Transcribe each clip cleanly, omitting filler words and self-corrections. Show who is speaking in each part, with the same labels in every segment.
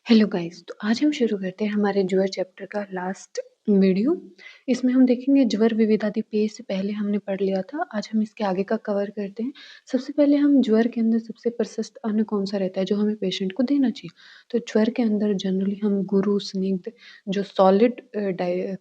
Speaker 1: Hello guys, तो आज हम शुरू करते हैं हमारे ज्वर चैप्टर का लास्ट वीडियो। इसमें हम देखेंगे ज्वर विविधादि पेय से पहले हमने पढ़ लिया था। आज हम इसके आगे का कवर करते हैं। सबसे पहले हम ज्वर के अंदर सबसे प्रशस्त अन्न कौन सा रहता है जो हमें पेशेंट को देना चाहिए। तो ज्वर के अंदर जनरली हम गुरु स्निग्ध जो सॉलिड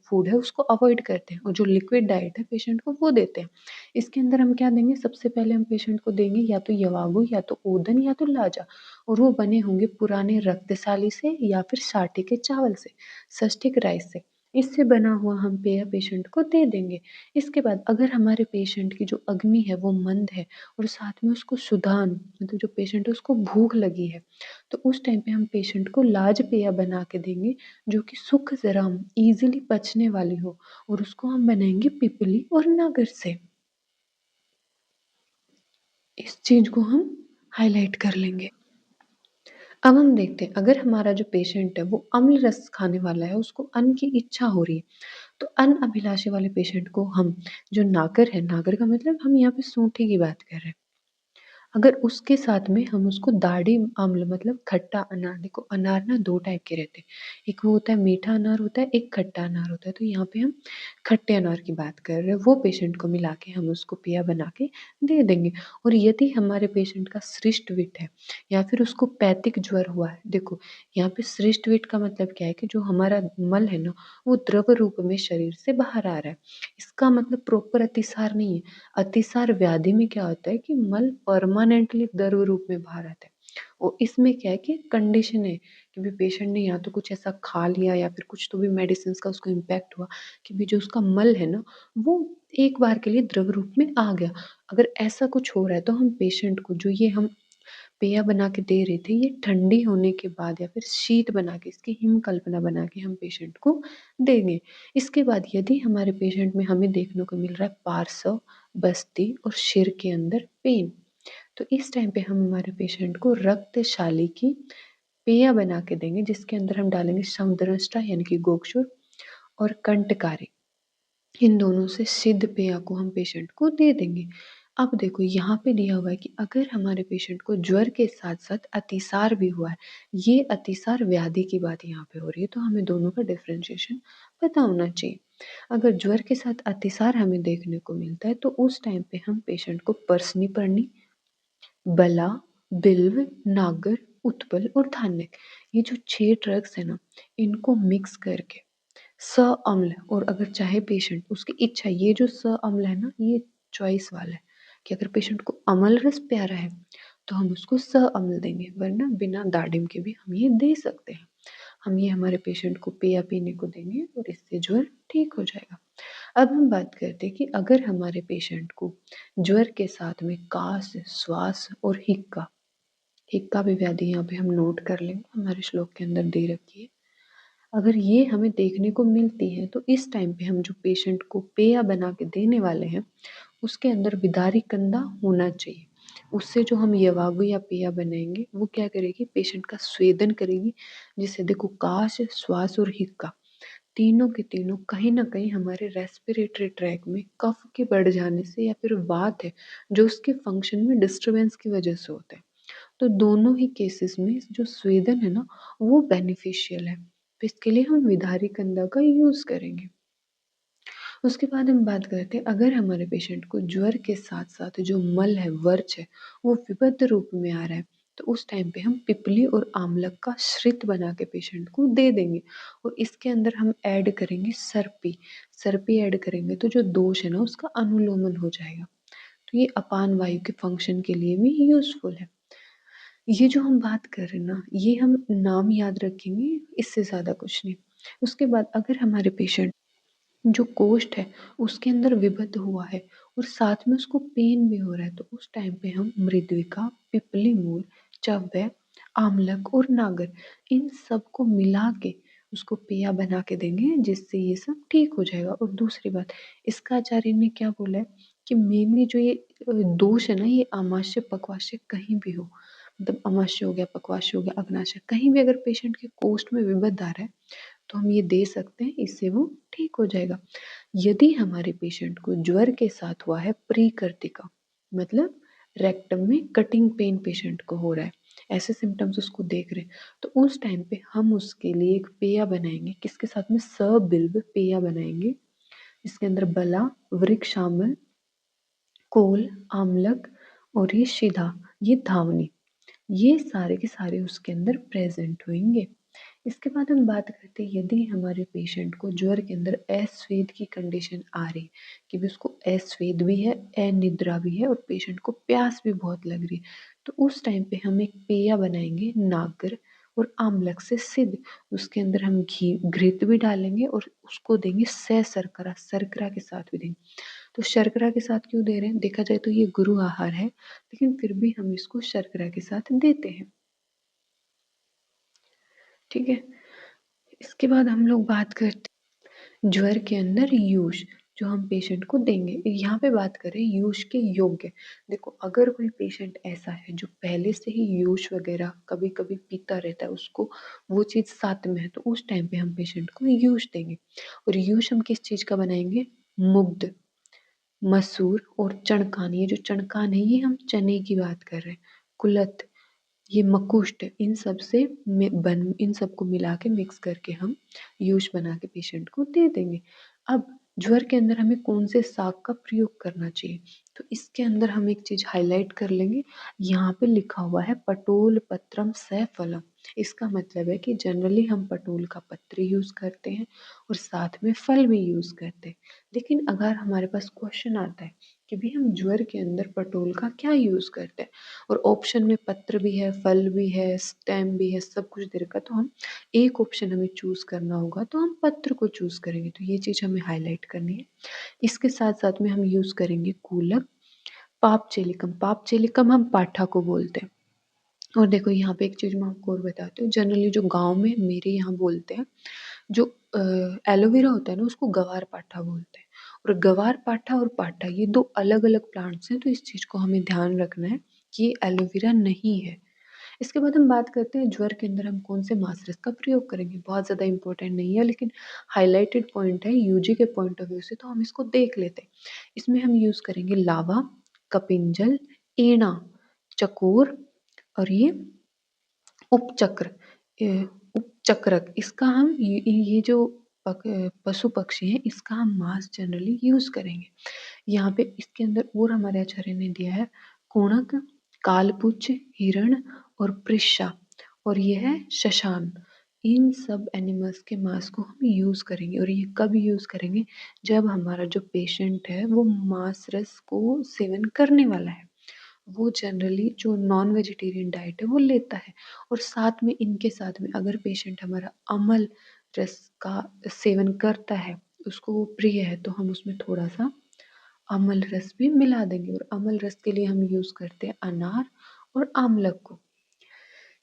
Speaker 1: फूड है उसको अवॉइड करते हैं और जो लिक्विड डाइट है पेशेंट को वो देते हैं। इसके अंदर हम क्या देंगे, सबसे पहले हम पेशेंट को देंगे या तो यवागु या तो ओदन या तो लाजा, और वो बने होंगे पुराने रक्तसाली से या फिर साटे के चावल से, सस्टिक राइस से। इससे बना हुआ हम पेय पेशेंट को दे देंगे। इसके बाद अगर हमारे पेशेंट की जो अग्नि है वो मंद है और साथ में उसको सुधान मतलब जो पेशेंट है उसको भूख लगी है, तो उस टाइम पे हम पेशेंट को लाज पेय बना के देंगे जो कि सुख जराम इजीली पचने वाली हो, और उसको हम बनाएंगे पिपली और नागर से। इस चीज को हम हाईलाइट कर लेंगे। अब हम देखते हैं अगर हमारा जो पेशेंट है वो अम्ल रस खाने वाला है, उसको अन्न की इच्छा हो रही है, तो अन्न अभिलाषी वाले पेशेंट को हम जो नागर है, नागर का मतलब हम यहाँ पे सूंठी की बात कर रहे हैं, अगर उसके साथ में हम उसको दाढ़ी आम्ल मतलब खट्टा अनार, देखो अनार ना दो टाइप के रहते हैं, एक वो होता है मीठा अनार होता है, एक खट्टा अनार होता है। तो यहाँ पे हम खट्टे अनार की बात कर रहे हैं, वो पेशेंट को मिला के हम उसको पेय बना के दे देंगे। और यदि हमारे पेशेंट का सृष्टविट है या फिर उसको पैतिक ज्वर हुआ है, देखो यहाँ पे सृष्टविट का मतलब क्या है कि जो हमारा मल है ना वो द्रव रूप में शरीर से बाहर आ रहा है, इसका मतलब प्रॉपर अतिसार नहीं है। अतिसार व्याधि में क्या होता है कि मल परमानेंटली द्रव रूप में बाहर आता है, और इसमें क्या है कि कंडीशन है कि भी पेशेंट ने या तो कुछ ऐसा खा लिया या फिर कुछ तो भी मेडिसिन का उसको इम्पैक्ट हुआ कि भी जो उसका मल है ना वो एक बार के लिए द्रव रूप में आ गया। अगर ऐसा कुछ हो रहा है तो हम पेशेंट को जो ये हम पेय बना के दे रहे थे, ये ठंडी होने के बाद या फिर शीत बना के इसकी हिम कल्पना बना के हम पेशेंट को देंगे। इसके बाद यदि हमारे पेशेंट में हमें देखने को मिल रहा है पार्श्व, बस्ती और सिर के अंदर पेन, तो इस टाइम पे हम हमारे पेशेंट को रक्तशाली की पेय बना के देंगे जिसके अंदर हम डालेंगे समुद्रष्टा यानी कि गोक्षुर और कंटकारी। इन दोनों से सिद्ध पेय को हम पेशेंट को दे देंगे। अब देखो यहाँ पे दिया हुआ है कि अगर हमारे पेशेंट को ज्वर के साथ साथ अतिसार भी हुआ है, ये अतिसार व्याधि की बात यहाँ पे हो रही है, तो हमें दोनों का डिफ्रेंशिएशन पता होना चाहिए। अगर ज्वर के साथ अतिसार हमें देखने को मिलता है तो उस टाइम पे हम पेशेंट को पर्सनी पर्णी, बला, बिल्व, नागर, उत्पल और धान्य, ये जो 6 ड्रग्स है ना इनको मिक्स करके स अम्ल, और अगर चाहे पेशेंट उसकी इच्छा, ये जो स अम्ल है ना ये चॉइस वाला है कि अगर पेशेंट को अमल रस प्यारा है तो हम उसको स अम्ल देंगे, वरना बिना दाडिम के भी हम ये दे सकते हैं। हम ये हमारे पेशेंट को पेय पीने को देंगे और इससे ज्वर ठीक हो जाएगा। अब हम बात करते हैं कि अगर हमारे पेशेंट को ज्वर के साथ में कास, श्वास और हिक्का, हिक्का भी व्याधि यहाँ पे हम नोट कर लेंगे, हमारे श्लोक के अंदर दे रखी है। अगर ये हमें देखने को मिलती है तो इस टाइम पे हम जो पेशेंट को पेय बना के देने वाले हैं उसके अंदर विदारी कंदा होना चाहिए। उससे जो हम यवागु या पेय बनाएंगे वो क्या करेगी, पेशेंट का स्वेदन करेगी, जिससे देखो काश, श्वास और हिक्का तीनों के तीनों कहीं ना कहीं हमारे रेस्पिरेटरी ट्रैक में कफ के बढ़ जाने से या फिर वात है जो उसके फंक्शन में डिस्टरबेंस की वजह से होता है। तो दोनों ही केसेस में जो स्वेदन है ना वो बेनिफिशियल है, तो इसके लिए हम विदारी कंदा का यूज करेंगे। उसके बाद हम बात करते हैं अगर हमारे पेशेंट को ज्वर के साथ साथ जो मल है, वर्च है, वो विबद्ध रूप में आ रहा है, तो उस टाइम पे हम पिपली और आमलक का श्रित बना के पेशेंट को दे देंगे, और इसके अंदर हम ऐड करेंगे सर्पी। सर्पी ऐड करेंगे तो जो दोष है ना उसका अनुलोमन हो जाएगा, तो ये अपान वायु के फंक्शन के लिए भी यूजफुल है। ये जो हम बात कर रहे हैं ना ये हम नाम याद रखेंगे, इससे ज़्यादा कुछ नहीं। उसके बाद अगर हमारे पेशेंट जो कोष्ठ है उसके अंदर विबद्ध हुआ है और साथ में उसको पेन भी हो रहा है, तो उस टाइम पे हम मृद्विका, पिपली मूल, चव्य, आमलक और नागर, इन सबको मिला के उसको पेया बना के देंगे जिससे ये सब ठीक हो जाएगा। और दूसरी बात, इसका आचार्य ने क्या बोला है कि मेनली जो ये दोष है ना ये आमाशय पक्वाशय कहीं भी हो, मतलब अमाशय हो गया, पक्वाशय हो गया, अग्नाशय, कहीं भी अगर पेशेंट के कोष्ठ में विबद्ध आ रहा है तो हम ये दे सकते हैं, इससे वो ठीक हो जाएगा। यदि हमारे पेशेंट को ज्वर के साथ हुआ है प्रीकर्तिका, मतलब रेक्टम में कटिंग पेन पेशेंट को हो रहा है, ऐसे सिम्पटम्स उसको देख रहे हैं, तो उस टाइम पे हम उसके लिए एक पेय बनाएँगे, किसके साथ में सबिल्व पेय बनाएँगे। इसके अंदर बला, वृक्ष शामिल, कोल, आमलक और ये शिधा, ये धावनी, ये सारे के सारे उसके अंदर प्रेज़ेंट होंगे। इसके बाद हम बात करते हैं यदि हमारे पेशेंट को ज्वर के अंदर अस्वेद की कंडीशन आ रही है कि भी उसको अस्वेद भी है, अनिद्रा भी है और पेशेंट को प्यास भी बहुत लग रही है, तो उस टाइम पे हम एक पेय बनाएंगे नागर और आमलक से सिद्ध। उसके अंदर हम घी घृत भी डालेंगे और उसको देंगे सह शर्करा, शर्करा के साथ भी देंगे। तो शर्करा के साथ क्यों दे रहे हैं? देखा जाए तो ये गुरु आहार है, लेकिन फिर भी हम इसको शर्करा के साथ देते हैं। ठीक है। इसके बाद हम लोग बात करते हैं ज्वर के अंदर यूश, जो हम पेशेंट को देंगे। यहाँ पे बात करें यूश के योग्य। देखो अगर कोई पेशेंट ऐसा है जो पहले से ही यूश वगैरह कभी कभी पीता रहता है, उसको वो चीज़ साथ में है, तो उस टाइम पे हम पेशेंट को यूश देंगे। और यूश हम किस चीज़ का बनाएंगे? मुग्ध, मसूर और चणकान। ये जो चणकान है ये हम चने की बात कर रहे हैं। कुलथ, ये मकुष्ट, इन सब से इन सबको मिला के मिक्स करके हम यूश बना के पेशेंट को दे देंगे। अब ज्वर के अंदर हमें कौन से साग का प्रयोग करना चाहिए, तो इसके अंदर हम एक चीज़ हाईलाइट कर लेंगे। यहाँ पे लिखा हुआ है पटोल पत्रम सैफलम। इसका मतलब है कि जनरली हम पटोल का पत्र यूज़ करते हैं और साथ में फल भी यूज़ करते हैं। लेकिन अगर हमारे पास क्वेश्चन आता है कि भी हम ज्वर के अंदर पटोल का क्या यूज़ करते हैं और ऑप्शन में पत्र भी है, फल भी है, स्टेम भी है, सब कुछ दे रखा है, तो हम एक ऑप्शन हमें चूज़ करना होगा, तो हम पत्र को चूज़ करेंगे। तो ये चीज़ हमें हाईलाइट करनी है। इसके साथ-साथ में हम यूज़ करेंगे कूलक, पापचेलिकम। पापचेलिकम हम पाठा को बोलते हैं। और देखो यहाँ पे एक चीज़ मैं आपको और बताती हूँ, जनरली जो गाँव में मेरे यहाँ बोलते हैं, जो एलोवेरा होता है ना उसको गवार पाठा बोलते हैं। और गवार पाठा और पाठा ये 2 अलग-अलग प्लांट्स हैं, तो इस चीज़ को हमें ध्यान रखना है कि ये एलोवेरा नहीं है। इसके बाद हम बात करते हैं ज्वर के अंदर हम कौन से मासरस का प्रयोग करेंगे। बहुत ज़्यादा इम्पोर्टेंट नहीं है, लेकिन हाइलाइटेड पॉइंट है यूजी के पॉइंट ऑफ व्यू से, तो हम इसको देख लेते हैं। इसमें हम यूज़ करेंगे लावा, कपिंजल, एड़ा, चकोर और ये उपचक्र, उपचक्रक। इसका हम ये जो पशु पक्षी हैं इसका हम मांस जनरली यूज़ करेंगे। यहाँ पे इसके अंदर और हमारे आचार्य ने दिया है कोणक, कालपुच्छ, हिरण और पृषा और ये है शशान। इन सब एनिमल्स के मांस को हम यूज़ करेंगे और ये कब यूज़ करेंगे? जब हमारा जो पेशेंट है वो मांस रस को सेवन करने वाला है। वो जनरली जो नॉन वेजिटेरियन डाइट है वो लेता है। और साथ में इनके साथ में अगर पेशेंट हमारा अमल रस का सेवन करता है, उसको वो प्रिय है, तो हम उसमें थोड़ा सा अमल रस भी मिला देंगे। और अमल रस के लिए हम यूज़ करते हैं अनार और आमलक को।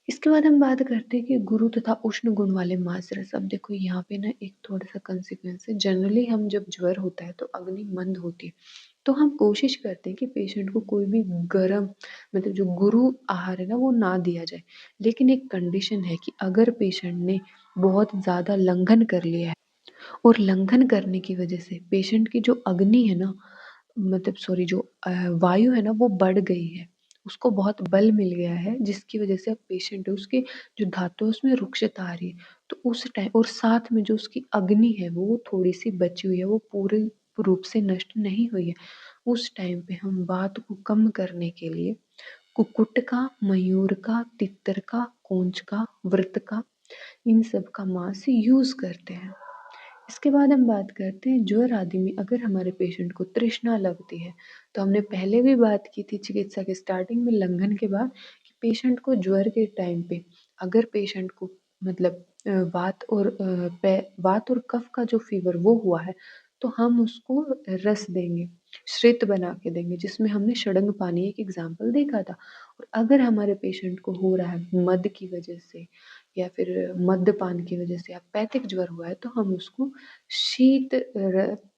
Speaker 1: इसके बाद हम बात करते हैं कि गुरु तथा उष्ण गुण वाले मांसरस। अब देखो यहाँ पे ना एक थोड़ा सा कंसिक्वेंस है। जनरली हम जब ज्वर होता है तो अग्नि मंद होती है, तो हम कोशिश करते हैं कि पेशेंट को कोई भी गर्म, मतलब जो गुरु आहार है ना वो ना दिया जाए। लेकिन एक कंडीशन है कि अगर पेशेंट ने बहुत ज़्यादा लंघन कर लिया है और लंघन करने की वजह से पेशेंट की जो अग्नि है ना, मतलब सॉरी, जो वायु है ना वो बढ़ गई है, उसको बहुत बल मिल गया है, जिसकी वजह से अब पेशेंट है उसके जो धातु है उसमें रुक्षता आ रही है। तो उस टाइम और साथ में जो उसकी अग्नि है वो थोड़ी सी बची हुई है, वो पूरे रूप से नष्ट नहीं हुई है। उस टाइम पे हम बात को कम करने के लिए कुक्कुट का, मयूर का, तितर का, कोंच का, वृत का, इन सब का मांस यूज करते हैं। इसके बाद हम बात करते हैं ज्वर आदि में अगर हमारे पेशेंट को तृष्णा लगती है, तो हमने पहले भी बात की थी चिकित्सा के स्टार्टिंग में लंघन के बाद कि पेशेंट को ज्वर के टाइम पे अगर पेशेंट को मतलब वात और कफ का जो फीवर वो हुआ है, तो हम उसको रस देंगे, श्रित बना के देंगे, जिसमें हमने षडंग पानी एक एग्जाम्पल देखा था। और अगर हमारे पेशेंट को हो रहा है मद की वजह से या फिर मद्यपान की वजह से या पैथिक ज्वर हुआ है, तो हम उसको शीत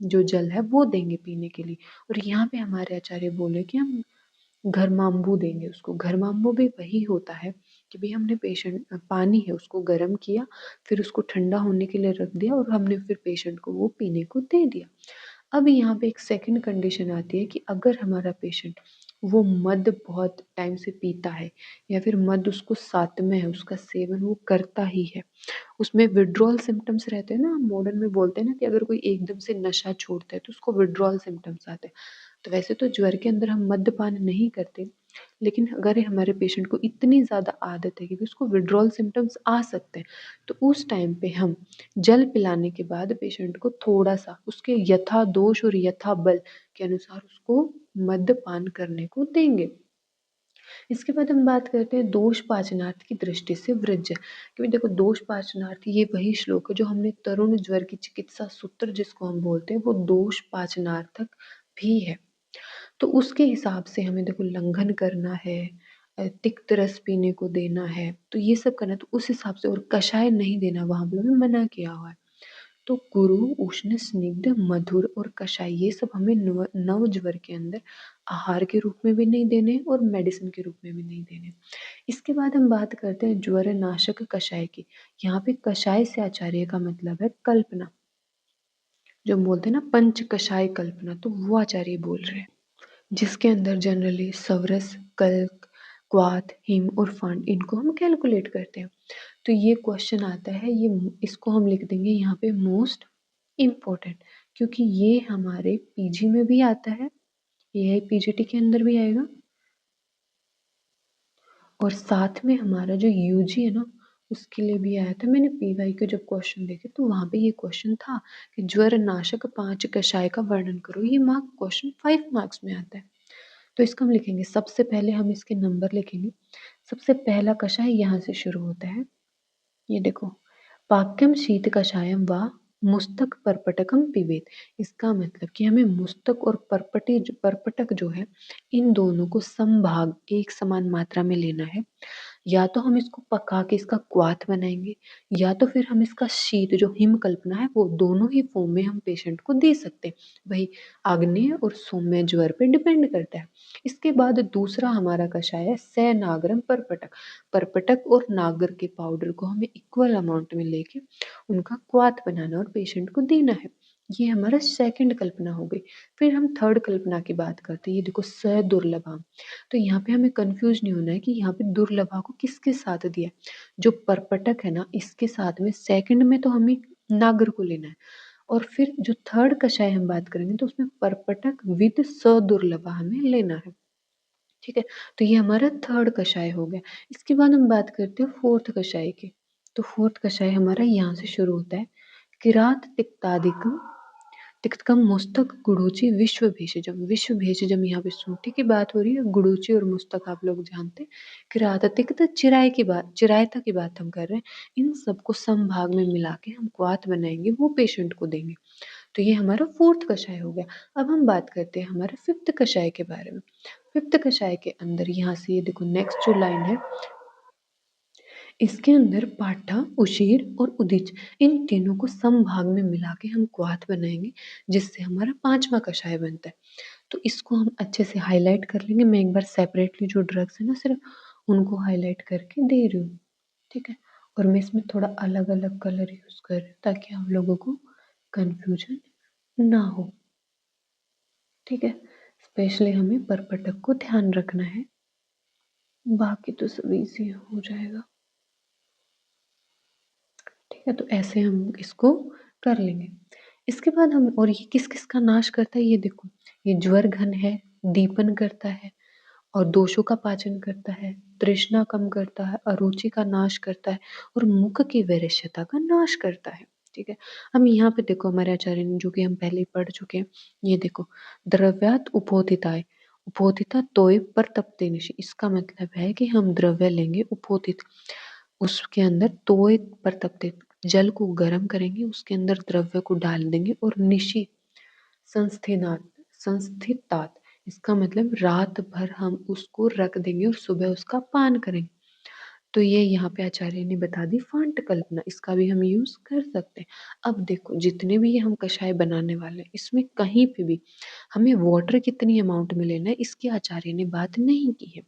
Speaker 1: जो जल है वो देंगे पीने के लिए। और यहाँ पे हमारे आचार्य बोले कि हम घरमाम्बू देंगे उसको। घरमाम्बू भी वही होता है कि भाई हमने पेशेंट पानी है उसको गर्म किया, फिर उसको ठंडा होने के लिए रख दिया और हमने फिर पेशेंट को वो पीने को दे दिया। अब यहाँ पे एक सेकंड कंडीशन आती है कि अगर हमारा पेशेंट वो मद बहुत टाइम से पीता है या फिर मद उसको साथ में है, उसका सेवन वो करता ही है, उसमें विड्रॉल सिम्पटम्स रहते हैं ना, हम मॉडर्न में बोलते हैं ना कि अगर कोई एकदम से नशा छोड़ता है तो उसको विड्रॉल सिम्पटम्स आते हैं। तो वैसे तो ज्वर के अंदर हम मद्यपान नहीं करते, लेकिन अगर हमारे पेशेंट को इतनी ज़्यादा आदत है कि उसको विड्रॉल सिम्पटम्स आ सकते हैं, तो उस टाइम पे हम जल पिलाने के बाद पेशेंट को थोड़ा-सा उसके यथादोष और यथाबल के अनुसार उसको मद्यपान करने को देंगे। इसके बाद हम बात करते हैं दोष पाचनार्थ की दृष्टि से वृज्य, क्योंकि देखो दोष पाचनार्थ ये वही श्लोक है जो हमने तरुण ज्वर की चिकित्सा सूत्र जिसको हम बोलते हैं वो दोष पाचनार्थक भी है। तो उसके हिसाब से हमें देखो लंघन करना है, तिक्त रस पीने को देना है, तो ये सब करना है, तो उस हिसाब से, और कषाय नहीं देना वहाँ पे भी मना किया हुआ है। तो गुरु, उष्ण, स्निग्ध, मधुर और कषाय ये सब हमें नव ज्वर के अंदर आहार के रूप में भी नहीं देने और मेडिसिन के रूप में भी नहीं देने। इसके बाद हम बात करते हैं ज्वर नाशक कषाय की। यहाँ पे कषाय से आचार्य का मतलब है कल्पना, जो हम बोलते हैं ना पंच कषाय कल्पना, तो वो आचार्य बोल रहे हैं, जिसके अंदर जनरली सवरस, कल्क, क्वाथ, हिम और फांड इनको हम कैलकुलेट करते हैं। तो ये क्वेश्चन आता है, ये इसको हम लिख देंगे यहाँ पे मोस्ट इम्पोर्टेंट, क्योंकि ये हमारे पीजी में भी आता है, ये पीजीटी के अंदर भी आएगा, और साथ में हमारा जो यूजी है ना उसके लिए भी आया था। मैंने पीवाई के जब क्वेश्चन देखे तो वहाँ पे ये क्वेश्चन था कि ज्वर नाशक 5 कषाय का वर्णन करो, ये मार्क क्वेश्चन 5 मार्क्स में आता है। तो इसका हम लिखेंगे, सबसे पहले हम इसके नंबर लिखेंगे। सबसे पहला कषाय यहाँ से शुरू होता है, ये देखो, पाक्यम शीत कषायम व मुस्तक परपटकम पिबेत। इसका मतलब कि हमें मुस्तक और परपटक जो है इन दोनों को समभाग एक समान मात्रा में लेना है। या तो हम इसको पका के इसका क्वाथ बनाएंगे, या तो फिर हम इसका शीत जो हिम कल्पना है वो दोनों ही फॉर्म में हम पेशेंट को दे सकते हैं। वही आग्नेय और सौम्य ज्वर पे डिपेंड करता है। इसके बाद दूसरा हमारा कषाय है सैनाग्रम परपटक। परपटक और नागर के पाउडर को हमें इक्वल अमाउंट में लेके उनका क्वाथ बनाना और पेशेंट को देना है। ये हमारा सेकंड कल्पना हो गई। फिर हम थर्ड कल्पना की बात करते हैं, ये देखो सदुर्लभम। तो यहाँ पे हमें कंफ्यूज नहीं होना है कि यहाँ पे दुर्लभा को किसके साथ दिया है। जो परपटक है ना इसके साथ में सेकंड में तो हमें नागर को लेना है, और फिर जो थर्ड कषाय हम बात करेंगे तो उसमें परपटक विद सदुर्लभा हमें लेना है। ठीक है, तो ये हमारा थर्ड कषाय हो गया। इसके बाद हम बात करते हैं फोर्थ कषाय की। तो फोर्थ कषाय हमारा यहाँ से शुरू होता है, किरात तिक्तादिकम तिक्तकम मुस्तक गुड़ूची विश्व भेषजम। विश्व भेषजम यहाँ पे सूंठी की बात हो रही है, गुड़ूची और मुस्तक आप लोग जानते हैं। किरात तिक्त चिराय की बात, चिरायता की बात हम कर रहे हैं। इन सबको समभाग में मिला के हम क्वाथ बनाएंगे, वो पेशेंट को देंगे। तो ये हमारा फोर्थ कषाय हो गया। अब हम बात करते हैं हमारे फिफ्थ कषाय के बारे में। फिफ्थ कषाय के अंदर यहाँ से ये देखो नेक्स्ट जो लाइन है, इसके अंदर पाठा, उशीर और उदिच इन तीनों को समभाग में मिला के हम क्वाथ बनाएंगे, जिससे हमारा पांचवा कषाय बनता है। तो इसको हम अच्छे से हाईलाइट कर लेंगे। मैं एक बार सेपरेटली जो ड्रग्स है ना सिर्फ उनको हाईलाइट करके दे रही हूँ, ठीक है। और मैं इसमें थोड़ा अलग अलग कलर यूज कर रही हूँ ताकि हम लोगों को कंफ्यूजन ना हो, ठीक है। स्पेशली हमें परपटक को ध्यान रखना है, बाकी तो सब इजी हो जाएगा, ठीक है। तो ऐसे हम इसको कर लेंगे। इसके बाद हम, और ये किस किस का नाश करता है, ये देखो, ये ज्वर घन है, दीपन करता है और दोषों का पाचन करता है, तृष्णा कम करता है, अरुचि का नाश करता है और मुख की वैरस्यता का नाश करता है, ठीक है। हम यहाँ पे देखो हमारे आचार्य ने जो कि हम पहले ही पढ़ चुके हैं, ये देखो, द्रव्यात उपोथिताय, उपोथिता तोय पर तपते निशि। इसका मतलब है कि हम द्रव्य लेंगे उपोथित, उसके अंदर तोय पर तपते, जल को गर्म करेंगे, उसके अंदर द्रव्य को डाल देंगे और निशि संस्थिनात, संस्थितात, इसका मतलब रात भर हम उसको रख देंगे और सुबह उसका पान करेंगे। तो ये यहाँ पे आचार्य ने बता दी फांट कल्पना, इसका भी हम यूज कर सकते हैं। अब देखो जितने भी ये हम कषाय बनाने वाले हैं इसमें कहीं पे भी हमें वाटर कितनी अमाउंट में लेना है इसकी आचार्य ने बात नहीं की है।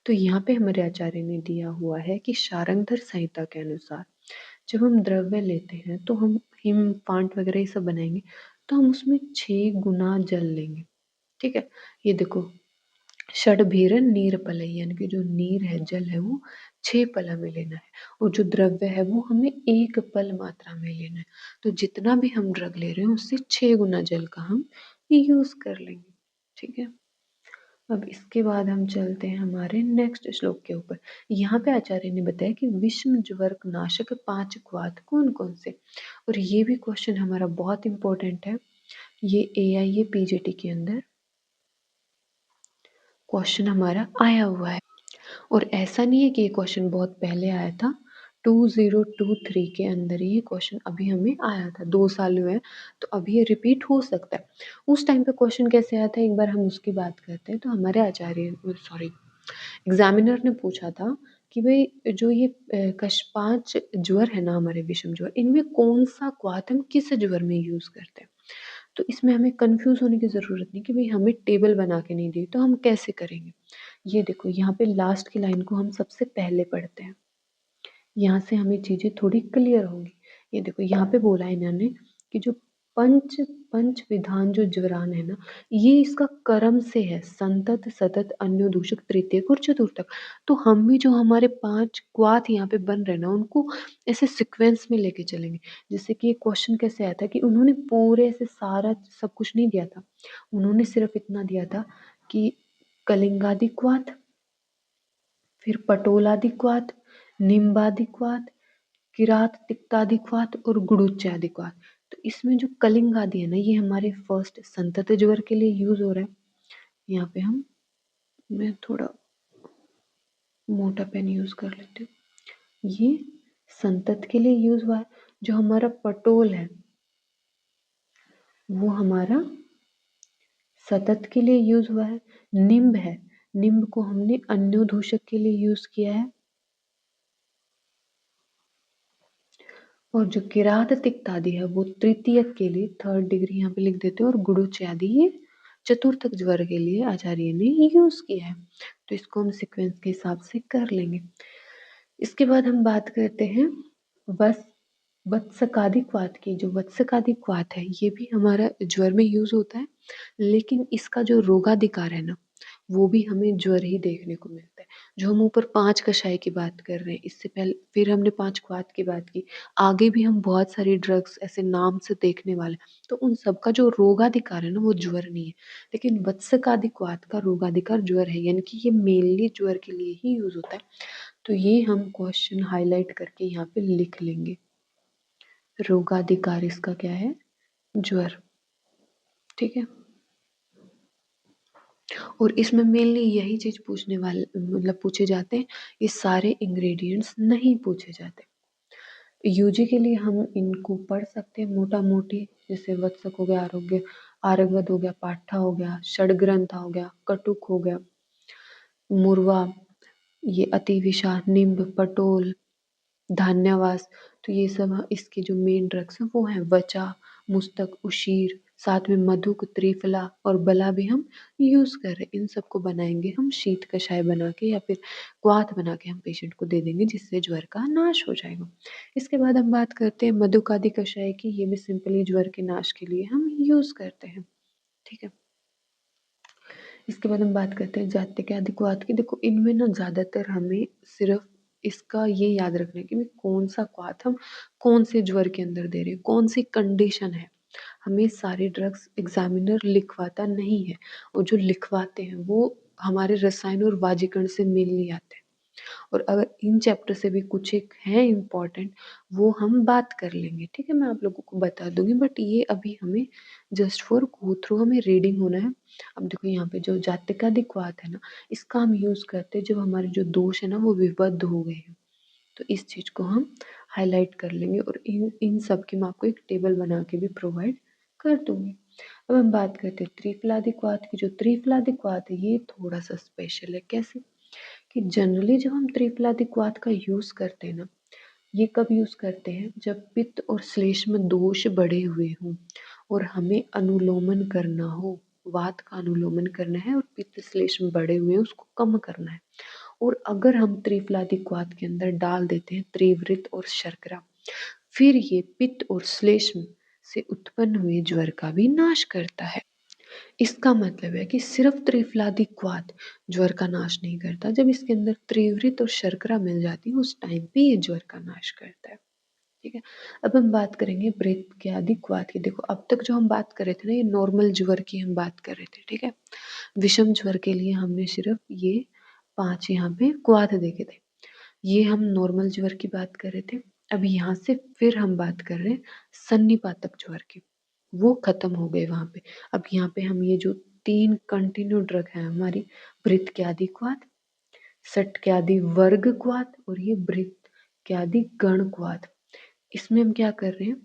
Speaker 1: तो यहाँ पे हमारे आचार्य ने दिया हुआ है कि शारंगधर संहिता के अनुसार जब हम द्रव्य लेते हैं तो हम हिम पांट वगैरह ये सब बनाएंगे, तो हम उसमें 6 गुना जल लेंगे, ठीक है। ये देखो षड्भीरन नीर पलई, यानी कि जो नीर है, जल है, वो 6 पला में लेना है और जो द्रव्य है वो हमें 1 पल मात्रा में लेना है। तो जितना भी हम ड्रग ले रहे हैं उससे 6 गुना जल का हम यूज कर लेंगे। ठीक है, अब इसके बाद हम चलते हैं हमारे नेक्स्ट श्लोक के ऊपर। यहाँ पे आचार्य ने बताया कि विषम ज्वर नाशक 5 क्वाथ कौन कौन से, और ये भी क्वेश्चन हमारा बहुत इंपॉर्टेंट है। ये AIA PGT के अंदर क्वेश्चन हमारा आया हुआ है, और ऐसा नहीं है कि ये क्वेश्चन बहुत पहले आया था। 2023 के अंदर ये क्वेश्चन अभी हमें आया था, 2 साल हुए हैं, तो अभी ये रिपीट हो सकता है। उस टाइम पे क्वेश्चन कैसे आया था एक बार हम उसकी बात करते हैं। तो हमारे आचार्य, सॉरी, एग्जामिनर ने पूछा था कि भाई जो ये कश 5 ज्वर है ना हमारे विषम ज्वर, इनमें कौन सा क्वाथ हम किस ज्वर में यूज करते हैं। तो इसमें हमें कंफ्यूज होने की ज़रूरत नहीं कि भाई हमें टेबल बना के नहीं दी तो हम कैसे करेंगे। ये देखो यहाँ पे लास्ट की लाइन को हम सबसे पहले पढ़ते हैं, यहाँ से हमें चीज़ें थोड़ी क्लियर होंगी। ये देखो यहाँ पे बोला है इन्होंने कि जो पंच पंच विधान जो ज्वरान है ना, ये इसका कर्म से है, संतत सतत अन्य दूषक तृतीयक और चतुर्थक। तो हम भी जो हमारे 5 क्वाथ यहाँ पे बन रहे हैं ना, उनको ऐसे सिक्वेंस में लेके चलेंगे। जैसे कि एक क्वेश्चन कैसे आया था कि उन्होंने पूरे ऐसे सारा सब कुछ नहीं दिया था, उन्होंने सिर्फ इतना दिया था कि कलिंगादि क्वाथ, फिर पटोलादिक्वात, निम्बादिक्वात, किरात तिक्तादिक्वात और गुडुचादिक्वात। तो इसमें जो कलिंग आदि है ना, ये हमारे फर्स्ट संतत ज्वर के लिए यूज हो रहा है। यहाँ पे मैं थोड़ा मोटा पेन यूज कर लेती हूँ। ये संतत के लिए यूज हुआ है। जो हमारा पटोल है वो हमारा सतत के लिए यूज हुआ है। निम्ब है, निम्ब को हमने अन्योदूषक के लिए यूज किया है। और जो किरात तिक्तादि है वो तृतीयक के लिए, थर्ड डिग्री यहाँ पे लिख देते हैं, और गुडुचादि ये चतुर्थक ज्वर के लिए आचार्य ने यूज किया है। तो इसको हम सीक्वेंस के हिसाब से कर लेंगे। इसके बाद हम बात करते हैं बस वत्सकादिक्वात की। जो वत्सकादिक्वात है ये भी हमारा ज्वर में यूज होता है, लेकिन इसका जो रोगाधिकार है ना, वो भी हमें ज्वर ही देखने को मिलता है। जो हम ऊपर 5 कषाय की बात कर रहे हैं, इससे पहले फिर हमने 5 क्वाथ की बात की, आगे भी हम बहुत सारी ड्रग्स ऐसे नाम से देखने वाले, तो उन सब का जो रोगाधिकार है ना वो ज्वर नहीं है, लेकिन वत्सकादिक्वात का रोगाधिकार ज्वर है, यानी कि ये मेनली ज्वर के लिए ही यूज होता है। तो ये हम क्वेश्चन हाईलाइट करके यहाँ पे लिख लेंगे। रोगाधिकार इसका क्या है, ज्वर। ठीक है, और इसमें मेनली यही चीज पूछने वाले, मतलब पूछे जाते हैं, ये सारे इंग्रेडिएंट्स नहीं पूछे जाते। यूजी के लिए हम इनको पढ़ सकते हैं मोटा मोटी, जैसे वत्सक हो गया, आरोग्य आरगवत हो गया, पाठा हो गया, षडग्रंथा हो गया, कटुक हो गया, मुरवा, ये अतिविषा, निम्ब, पटोल, धान्यवास। तो ये सब इसके जो मेन ड्रग्स हैं वो हैं वचा, मुस्तक, उशीर, साथ में मधुक, त्रिफला और बला भी हम यूज कर रहे हैं। इन सबको बनाएंगे हम शीत कषाय बना के या फिर क्वाथ बना के हम पेशेंट को दे देंगे, जिससे ज्वर का नाश हो जाएगा। इसके बाद हम बात करते हैं मधुकादि कषाय की। ये भी सिंपली ज्वर के नाश के लिए हम यूज करते हैं। ठीक है, इसके बाद हम बात करते हैं जात्य आदि क्वाथ की। देखो इनमें ना ज़्यादातर हमें सिर्फ इसका ये याद रखना है कि भाई कौन सा क्वाथ हम कौन से ज्वर के अंदर दे रहे हैं, कौन सी कंडीशन है। हमें सारे ड्रग्स एग्जामिनर लिखवाता नहीं है, और जो लिखवाते हैं वो हमारे रसायन और वाजीकरण से मेल नहीं आते हैं। और अगर इन चैप्टर से भी कुछ एक है इम्पॉर्टेंट, वो हम बात कर लेंगे। ठीक है, मैं आप लोगों को बता दूंगी, बट ये अभी हमें जस्ट फॉर गो थ्रू हमें रीडिंग होना है। अब देखो यहाँ पे जो जातिकादिक्वात है ना, इसका हम यूज करते हैं जब हमारे जो दोष है ना वो विबद्ध हो गए हैं। तो इस चीज को हम हाईलाइट कर लेंगे, और इन इन सब की मैं आपको एक टेबल बना के भी प्रोवाइड कर दूंगी। अब हम बात करते हैं त्रिफलादिक्वात की। जो त्रिफलादिक्वात है ये थोड़ा सा स्पेशल है। कैसे कि जनरली जब हम त्रिफलादिक्वात का यूज करते हैं ना, ये कब यूज करते हैं, जब पित्त और श्लेष्म में दोष बढ़े हुए हों और हमें अनुलोमन करना हो, वात का अनुलोमन करना है और पित्त श्लेष्म बढ़े हुए हैं उसको कम करना है। और अगर हम त्रिफलादिक्वात के अंदर डाल देते हैं त्रिवृत और शर्करा, फिर ये पित्त और श्लेष्म से उत्पन्न हुए ज्वर का भी नाश करता है। इसका मतलब है कि सिर्फ त्रिफलादिक्वाथ ज्वर का नाश नहीं करता, जब इसके अंदर त्रिवृत और शर्करा मिल जाती है उस टाइम पे ये ज्वर का नाश करता है। ठीक है, अब हम बात करेंगे ब्रेक्यादिक्वाथ की। देखो अब तक जो हम बात कर रहे थे ना, ये नॉर्मल ज्वर की हम बात कर रहे थे। ठीक है, विषम ज्वर के लिए हमने सिर्फ ये 5 यहाँ पे क्वाथ देखे थे। ये हम नॉर्मल ज्वर की बात कर रहे थे। अब यहाँ से फिर हम बात कर रहे हैं सन्निपातक ज्वर की, वो खत्म हो गए वहाँ पे। अब यहाँ पे हम ये जो 3 कंटिन्यू ड्रग है हमारी, ब्रित्यादिक्वाथ, सटक्यादि वर्ग क्वाथ और ये ब्रित्यादि गण क्वाथ, इसमें हम क्या कर रहे हैं,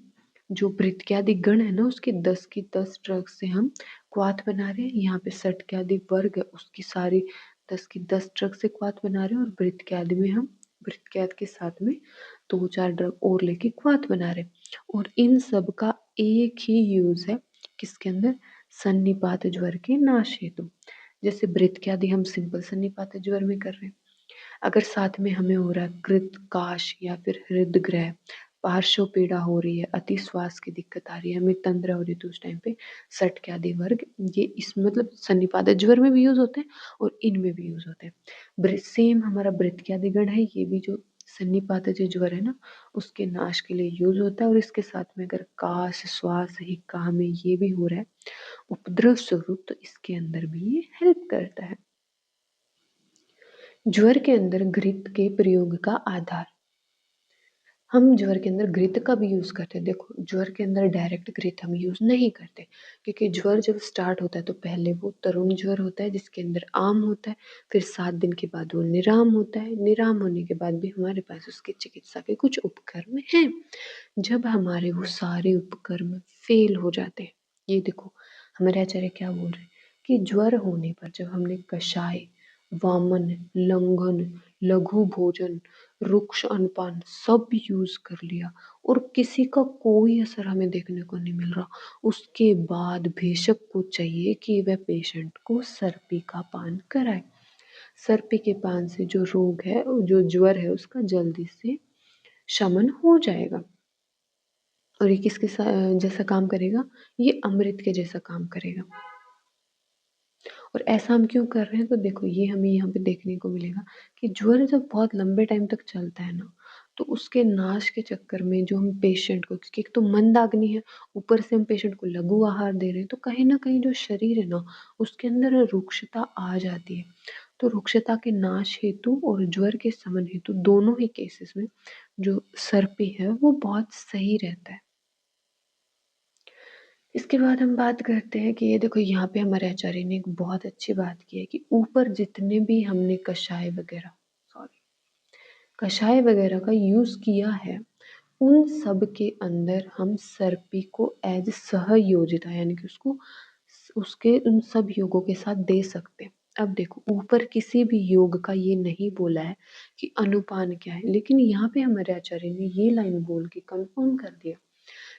Speaker 1: जो ब्रित्यादि गण है ना उसके 10 की 10 ड्रग से हम क्वाथ बना रहे हैं। यहाँ पे सटक्यादि वर्ग है उसकी सारी 10 की 10 ड्रग से क्वाथ बना रहे हैं, और ब्रित्यादि में हम ब्रित्यादि के साथ में 2-4 ड्रग और लेके क्वाथ बना रहे हैं। और इन सब का एक ही यूज है किसके अंदर, सन्निपात ज्वर के नाश हेतु। जैसे ब्रित्यादि हम सिंपल सन्निपात ज्वर में कर रहे हैं, अगर साथ में हमें हो रहा है कृत काश या फिर हृदय पार्श्व पीड़ा हो रही है, अति श्वास की दिक्कत आ रही है, हमें तंद्रा हो रही है, तो उस टाइम पे सटक्यादि वर्ग, ये इस मतलब सन्निपात ज्वर में भी यूज होते हैं और इनमें भी यूज होते हैं। सेम हमारा वृत्त्यादि गण है, ये भी जो सन्निपात ज्वर है ना उसके नाश के लिए यूज होता है। और इसके साथ में अगर काश श्वास हिक्का हमें ये भी हो रहा है उपद्रव स्वरूप, तो इसके अंदर भी ये हेल्प करता है। ज्वर के अंदर घृत के प्रयोग का आधार, हम ज्वर के अंदर घृत का भी यूज करते हैं। देखो ज्वर के अंदर डायरेक्ट घृत हम यूज नहीं करते, क्योंकि ज्वर जब स्टार्ट होता है तो पहले वो तरुण ज्वर होता है जिसके अंदर आम होता है, फिर 7 दिन के बाद वो निराम होता है, निराम होने के बाद भी हमारे पास उसकी चिकित्सा के कुछ उपकरण हैं। जब हमारे वो सारे उपकरण फेल हो जाते हैं, ये देखो हमारे आचार्य क्या बोल रहे हैं कि ज्वर होने पर जब हमने कषाय, वामन, लंघन, लघु भोजन, रुक्ष अनपान सब यूज कर लिया और किसी का कोई असर हमें देखने को नहीं मिल रहा, उसके बाद भेषक को चाहिए कि वह पेशेंट को सर्पी का पान कराए। सर्पी के पान से जो रोग है, जो ज्वर है उसका जल्दी से शमन हो जाएगा। और ये किसके जैसा काम करेगा, ये अमृत के जैसा काम करेगा। और ऐसा हम क्यों कर रहे हैं, तो देखो ये हमें यहाँ पे देखने को मिलेगा कि ज्वर जब बहुत लंबे टाइम तक चलता है ना, तो उसके नाश के चक्कर में जो हम पेशेंट को, क्योंकि एक तो मंदाग्नि है, ऊपर से हम पेशेंट को लघु आहार दे रहे हैं, तो कहीं ना कहीं जो शरीर है ना उसके अंदर रुक्षता आ जाती है। तो रुक्षता के नाश हेतु और ज्वर के समन हेतु दोनों ही केसेस में जो सर्पी है वो बहुत सही रहता है। इसके बाद हम बात करते हैं कि ये देखो यहाँ पे हमारे आचार्य ने एक बहुत अच्छी बात की है कि ऊपर जितने भी हमने कषाय वगैरह, सॉरी, कषाय वगैरह का यूज किया है, उन सब के अंदर हम सर्पी को एज सहयोजिता यानी कि उसको उसके उन सब योगों के साथ दे सकते हैं। अब देखो ऊपर किसी भी योग का ये नहीं बोला है कि अनुपान क्या है, लेकिन यहाँ पे हमारे आचार्य ने ये लाइन बोल के कंफर्म कर दिया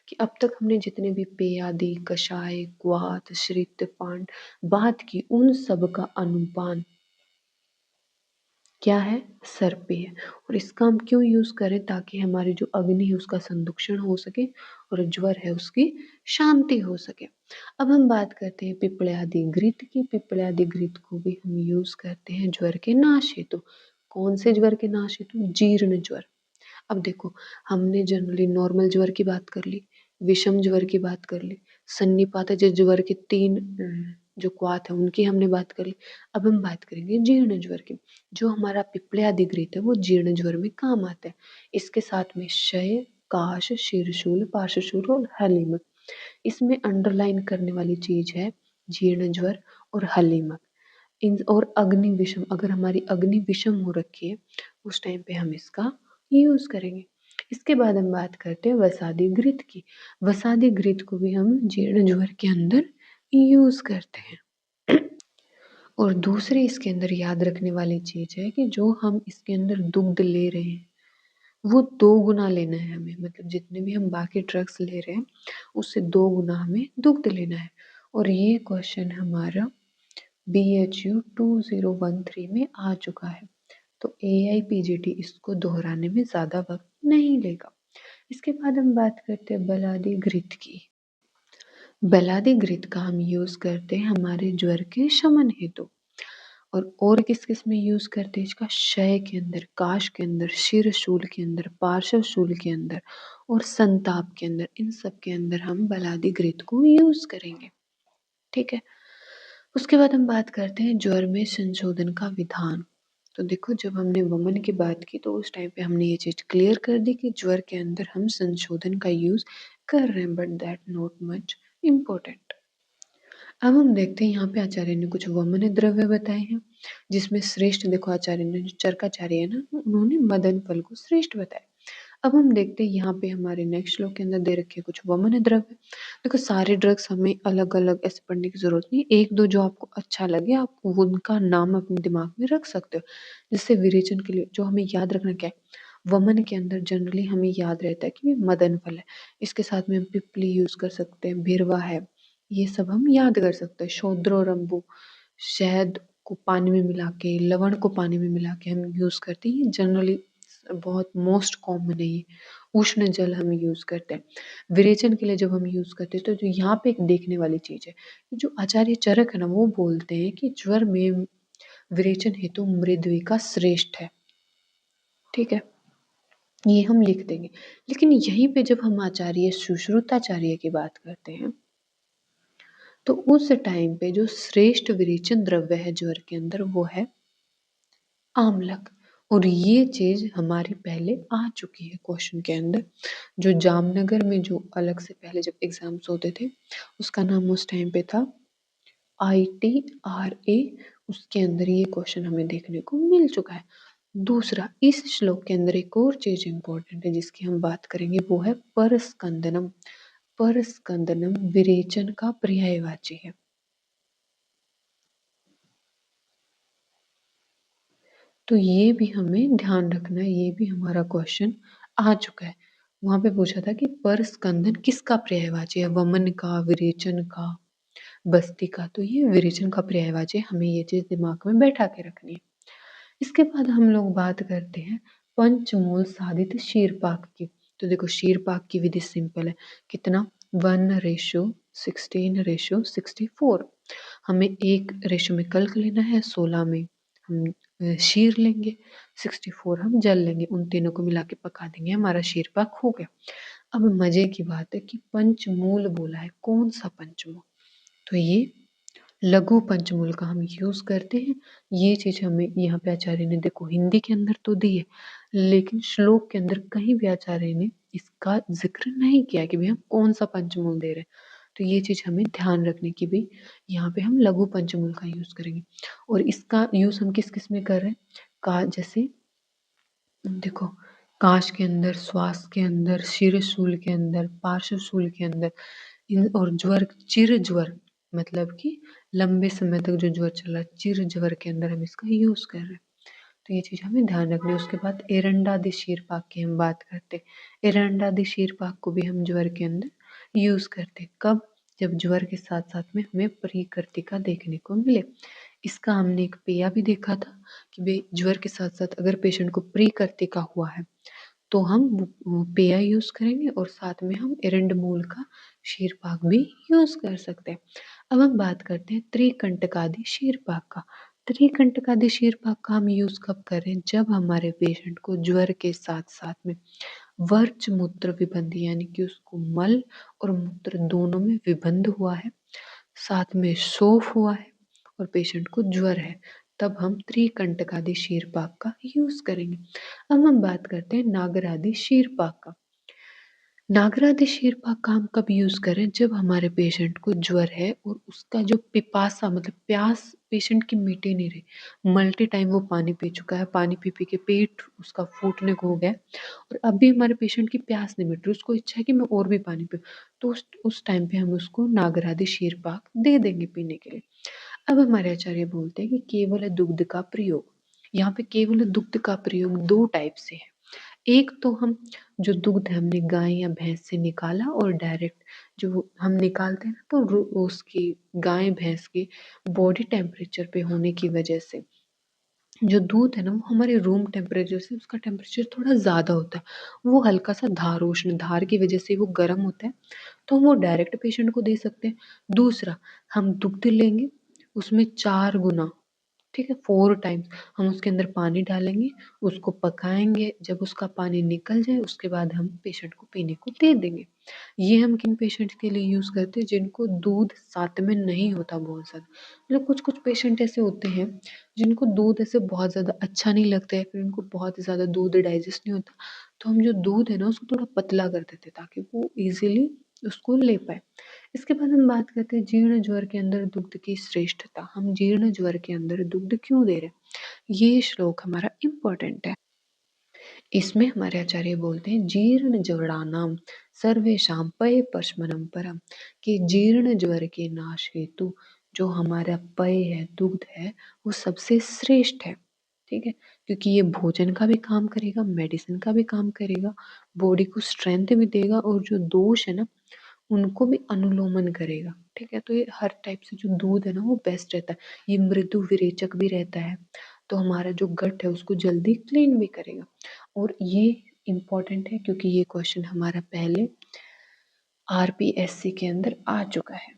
Speaker 1: कि अब तक हमने जितने भी पेयादि, कषाय, क्वाथ, श्रित, पान बात की, उन सब का अनुपान क्या है, सर्पे है। और इसका हम क्यों यूज करें, ताकि हमारी जो अग्नि है उसका संदुक्षण हो सके और ज्वर है उसकी शांति हो सके। अब हम बात करते हैं पिपल्यादि घृत की। पिपल्यादि घृत को भी हम यूज करते हैं ज्वर के नाश हेतु। कौन से ज्वर के नाश हेतु, जीर्ण ज्वर। अब देखो हमने जनरली नॉर्मल ज्वर की बात कर ली, विषम ज्वर की बात कर ली, सन्निपात ज्वर के 3 जो क्वाथ है उनकी हमने बात कर ली। अब हम बात करेंगे जीर्ण ज्वर की। जो हमारा पिप्पल्यादि घृत है वो जीर्ण ज्वर में काम आता है। इसके साथ में क्षय, काश, शीर्षूल, पार्श्वशूल और हलीमक, इसमें अंडरलाइन करने वाली चीज है जीर्ण ज्वर और हलीमक। इन और अग्नि विषम, अगर हमारी अग्नि विषम हो रखी है उस टाइम पे हम इसका यूज करेंगे। इसके बाद हम बात करते हैं वसादि घृत की। वसादि घृत को भी हम जीर्ण ज्वर के अंदर यूज करते हैं। और दूसरी इसके अंदर याद रखने वाली चीज है कि जो हम इसके अंदर दुग्ध ले रहे हैं वो 2 गुना लेना है हमें, मतलब जितने भी हम बाकी ड्रग्स ले रहे हैं उससे 2 गुना हमें दुग्ध लेना है। और ये क्वेश्चन हमारा BHU 2013 में आ चुका है, तो AIPGT इसको दोहराने में ज़्यादा वक्त नहीं लेगा। इसके बाद हम बात करते हैं बलादि घृत की। बेलादी घृत का हम यूज़ करते हैं हमारे ज्वर के शमन हेतु। और किस-किस में यूज़ करते हैं इसका? क्षय के अंदर, काश के अंदर, शिरशूल के अंदर, पार्श्वशूल के अंदर और संताप के अंदर, इन सब के अंदर हम बेलादी घृत को यूज़ करेंगे। ठीक है? उसके बाद हम बात करते हैं ज्वर में संशोधन का विधान। तो देखो, जब हमने वमन की बात की तो उस टाइम पे हमने ये चीज़ क्लियर कर दी कि ज्वर के अंदर हम संशोधन का यूज़ कर रहे हैं, but that not much important. अब हम देखते हैं यहाँ पे आचार्य ने कुछ वमन द्रव्य बताए हैं, जिसमें श्रेष्ठ, देखो आचार्य ने जो चरकाचार्य है ना, उन्होंने मदन फल को श्रेष्ठ बताया। अब हम देखते हैं यहाँ पे हमारे नेक्स्ट श्लोक के अंदर दे रखे हैं कुछ वमन द्रव्य। देखो, सारे ड्रग्स हमें अलग अलग ऐसे पढ़ने की जरूरत नहीं, एक दो जो आपको अच्छा लगे आप उनका नाम अपने दिमाग में रख सकते हो, जिससे विरेचन के लिए जो हमें याद रखना क्या है, वमन के अंदर जनरली हमें याद रहता है कि ये मदन फल है। इसके साथ में हम पिपली यूज कर सकते हैं, भिरवा है, ये सब हम याद कर सकते हैं। शोद्रो रंबू, शहद को पानी में मिला के, लवण को पानी में मिला के हम यूज करते हैं, ये जनरली बहुत मोस्ट कॉमन है ये। उष्ण जल हम यूज करते हैं विरेचन के लिए। जब हम यूज करते हैं तो जो यहाँ पे एक देखने वाली चीज है, जो आचार्य चरक है ना, वो बोलते हैं कि ज्वर में विरेचन हेतु मृद्विका श्रेष्ठ है। ठीक है, ये हम लिख देंगे। लेकिन यहीं पे जब हम आचार्य सुश्रुताचार्य की बात करते हैं तो उस टाइम पे जो श्रेष्ठ विरेचन द्रव्य है ज्वर के अंदर वो है आमलक। और ये चीज हमारी पहले आ चुकी है क्वेश्चन के अंदर। जो जामनगर में जो अलग से पहले जब एग्जाम्स होते थे, उसका नाम उस टाइम पे था ITRA। उसके अंदर ये क्वेश्चन हमें देखने को मिल चुका है। दूसरा, इस श्लोक के अंदर एक और चीज इंपॉर्टेंट है जिसकी हम बात करेंगे, वो है परस्कंदनम। परस्कंदनम विरेचन का पर्यायवाची है। तो ये भी हमें ध्यान रखना है, ये भी हमारा क्वेश्चन आ चुका है। वहां पे पूछा था कि परस्कंदन किसका पर्यायवाची है, वमन का, विरेचन का, बस्ती का। तो ये विरेचन का पर्यायवाची है, हमें ये चीज दिमाग में बैठा के रखनी है। इसके बाद हम लोग बात करते हैं पंचमूल साधित शीरपाक की। तो देखो, शीरपाक की विधि सिंपल है। कितना? 1:16:64। हमें एक रेशो में कल्क लेना है, 16 में हम शीर लेंगे, 64 हम जल लेंगे। उन तीनों को मिला के पका देंगे, हमारा शीरपाक हो गया। अब मजे की बात है कि पंचमूल बोला है, कौन सा पंचमूल? तो ये लघु पंचमूल का हम यूज करते हैं। ये चीज हमें यहाँ पे आचार्य ने देखो हिंदी के अंदर तो दी है, लेकिन श्लोक के अंदर कहीं भी आचार्य ने इसका जिक्र नहीं किया कि भाई हम कौन सा पंचमूल दे रहे हैं। तो ये चीज हमें ध्यान रखने की भी, यहाँ पे हम लघु पंचमूल का यूज करेंगे। और इसका यूज हम किस किस में कर रहे हैं? का जैसे देखो, काश के अंदर, श्वास के अंदर, शिरशूल के अंदर, पार्श्वशूल के अंदर, इन और ज्वर, चिर ज्वर, मतलब कि लंबे समय तक जो ज्वर चल रहा है, चिर ज्वर के अंदर हम इसका यूज कर रहे हैं। तो ये चीज हमें ध्यान रखनी है। उसके बाद एरंडादि शीरपाक की हम बात करते हैं। एरंडादि शीरपाक को भी हम ज्वर के अंदर यूज करते हैं। कब? जब ज्वर के साथ साथ में हमें परिकर्तिका देखने को मिले। इसका हमने एक पेया भी देखा था कि भाई ज्वर के साथ साथ अगर पेशेंट को परिकर्तिका हुआ है तो हम पेया यूज करेंगे और साथ में हम एरंड मूल का शीरपाक भी यूज कर सकते हैं। अब हम बात करते हैं त्रिकंटकादि शीरपाक का। त्रिकंटकादि शीरपाक का हम यूज कब करें? जब हमारे पेशेंट को ज्वर के साथ साथ में वर्च मूत्र विबंध, यानी कि उसको मल और मूत्र दोनों में विबंध हुआ है, साथ में शोफ हुआ है और पेशेंट को ज्वर है, तब हम त्रिकंटकादि शीरपाक का यूज करेंगे। अब हम बात करते हैं नागरादि शीरपाक का। नागरादि शीरपाक का हम कब यूज करें? जब हमारे पेशेंट को ज्वर है और उसका जो पिपासा, मतलब प्यास पेशेंट की मिटे नहीं रही, मल्टी टाइम वो पानी पी चुका है, पानी पी पी के पेट उसका फूटने को हो गया है और अब भी हमारे पेशेंट की प्यास नहीं मिट रही, उसको इच्छा है कि मैं और भी पानी पीऊँ। तो उस टाइम पे हम उसको नागरादि शीरपाक दे देंगे पीने के लिए। अब हमारे आचार्य बोलते हैं कि केवल दुग्ध का प्रयोग। यहाँ पे केवल दुग्ध का प्रयोग दो टाइप से है। एक तो हम जो दुग्ध हमने गाय या भैंस से निकाला और डायरेक्ट जो हम निकालते हैं ना, तो उसकी गाय भैंस की बॉडी टेम्परेचर पे होने की वजह से जो दूध है ना, वो हमारे रूम टेम्परेचर से उसका टेम्परेचर थोड़ा ज़्यादा होता है। वो हल्का-सा धारोष्ण, धार की वज़ह से वो गर्म होता है, तो हम वो डायरेक्ट पेशेंट को दे सकते हैं। दूसरा, हम दुग्ध लेंगे, उसमें 4 गुना, ठीक है, 4 टाइम्स हम उसके अंदर पानी डालेंगे, उसको पकाएँगे, जब उसका पानी निकल जाए उसके बाद हम पेशेंट को पीने को दे देंगे। ये हम किन पेशेंट्स के लिए यूज़ करते हैं, जिनको दूध साथ में नहीं होता बहुत ज़्यादा। मतलब कुछ-कुछ पेशेंट ऐसे होते हैं जिनको दूध ऐसे बहुत ज़्यादा अच्छा नहीं लगता है, फिर उनको बहुत ज़्यादा दूध डाइजेस्ट नहीं होता, तो हम जो दूध है ना उसको थोड़ा पतला कर देते हैं ताकि वो ईज़िली उसको ले पाएँ। इसके बाद हम बात करते हैं जीर्ण ज्वर के अंदर दुग्ध की श्रेष्ठता। हम जीर्ण ज्वर के अंदर दुग्ध क्यों दे रहे हैं? ये श्लोक हमारा इम्पोर्टेंट है। इसमें हमारे आचार्य बोलते हैं जीर्ण ज्वराणाम सर्वेषां पय पशमनम परम, कि जीर्ण ज्वर के नाश हेतु जो हमारा पय है, दुग्ध है, वो सबसे श्रेष्ठ है। ठीक है, क्योंकि ये भोजन का भी काम करेगा, मेडिसिन का भी काम करेगा, बॉडी को स्ट्रेंथ भी देगा और जो दोष है ना उनको भी अनुलोमन करेगा। ठीक है, तो ये हर टाइप से जो दूध है ना वो बेस्ट रहता है। ये मृदु विरेचक भी रहता है, तो हमारा जो गट है उसको जल्दी क्लीन भी करेगा। और ये इम्पॉर्टेंट है क्योंकि ये क्वेश्चन हमारा पहले आरपीएससी के अंदर आ चुका है।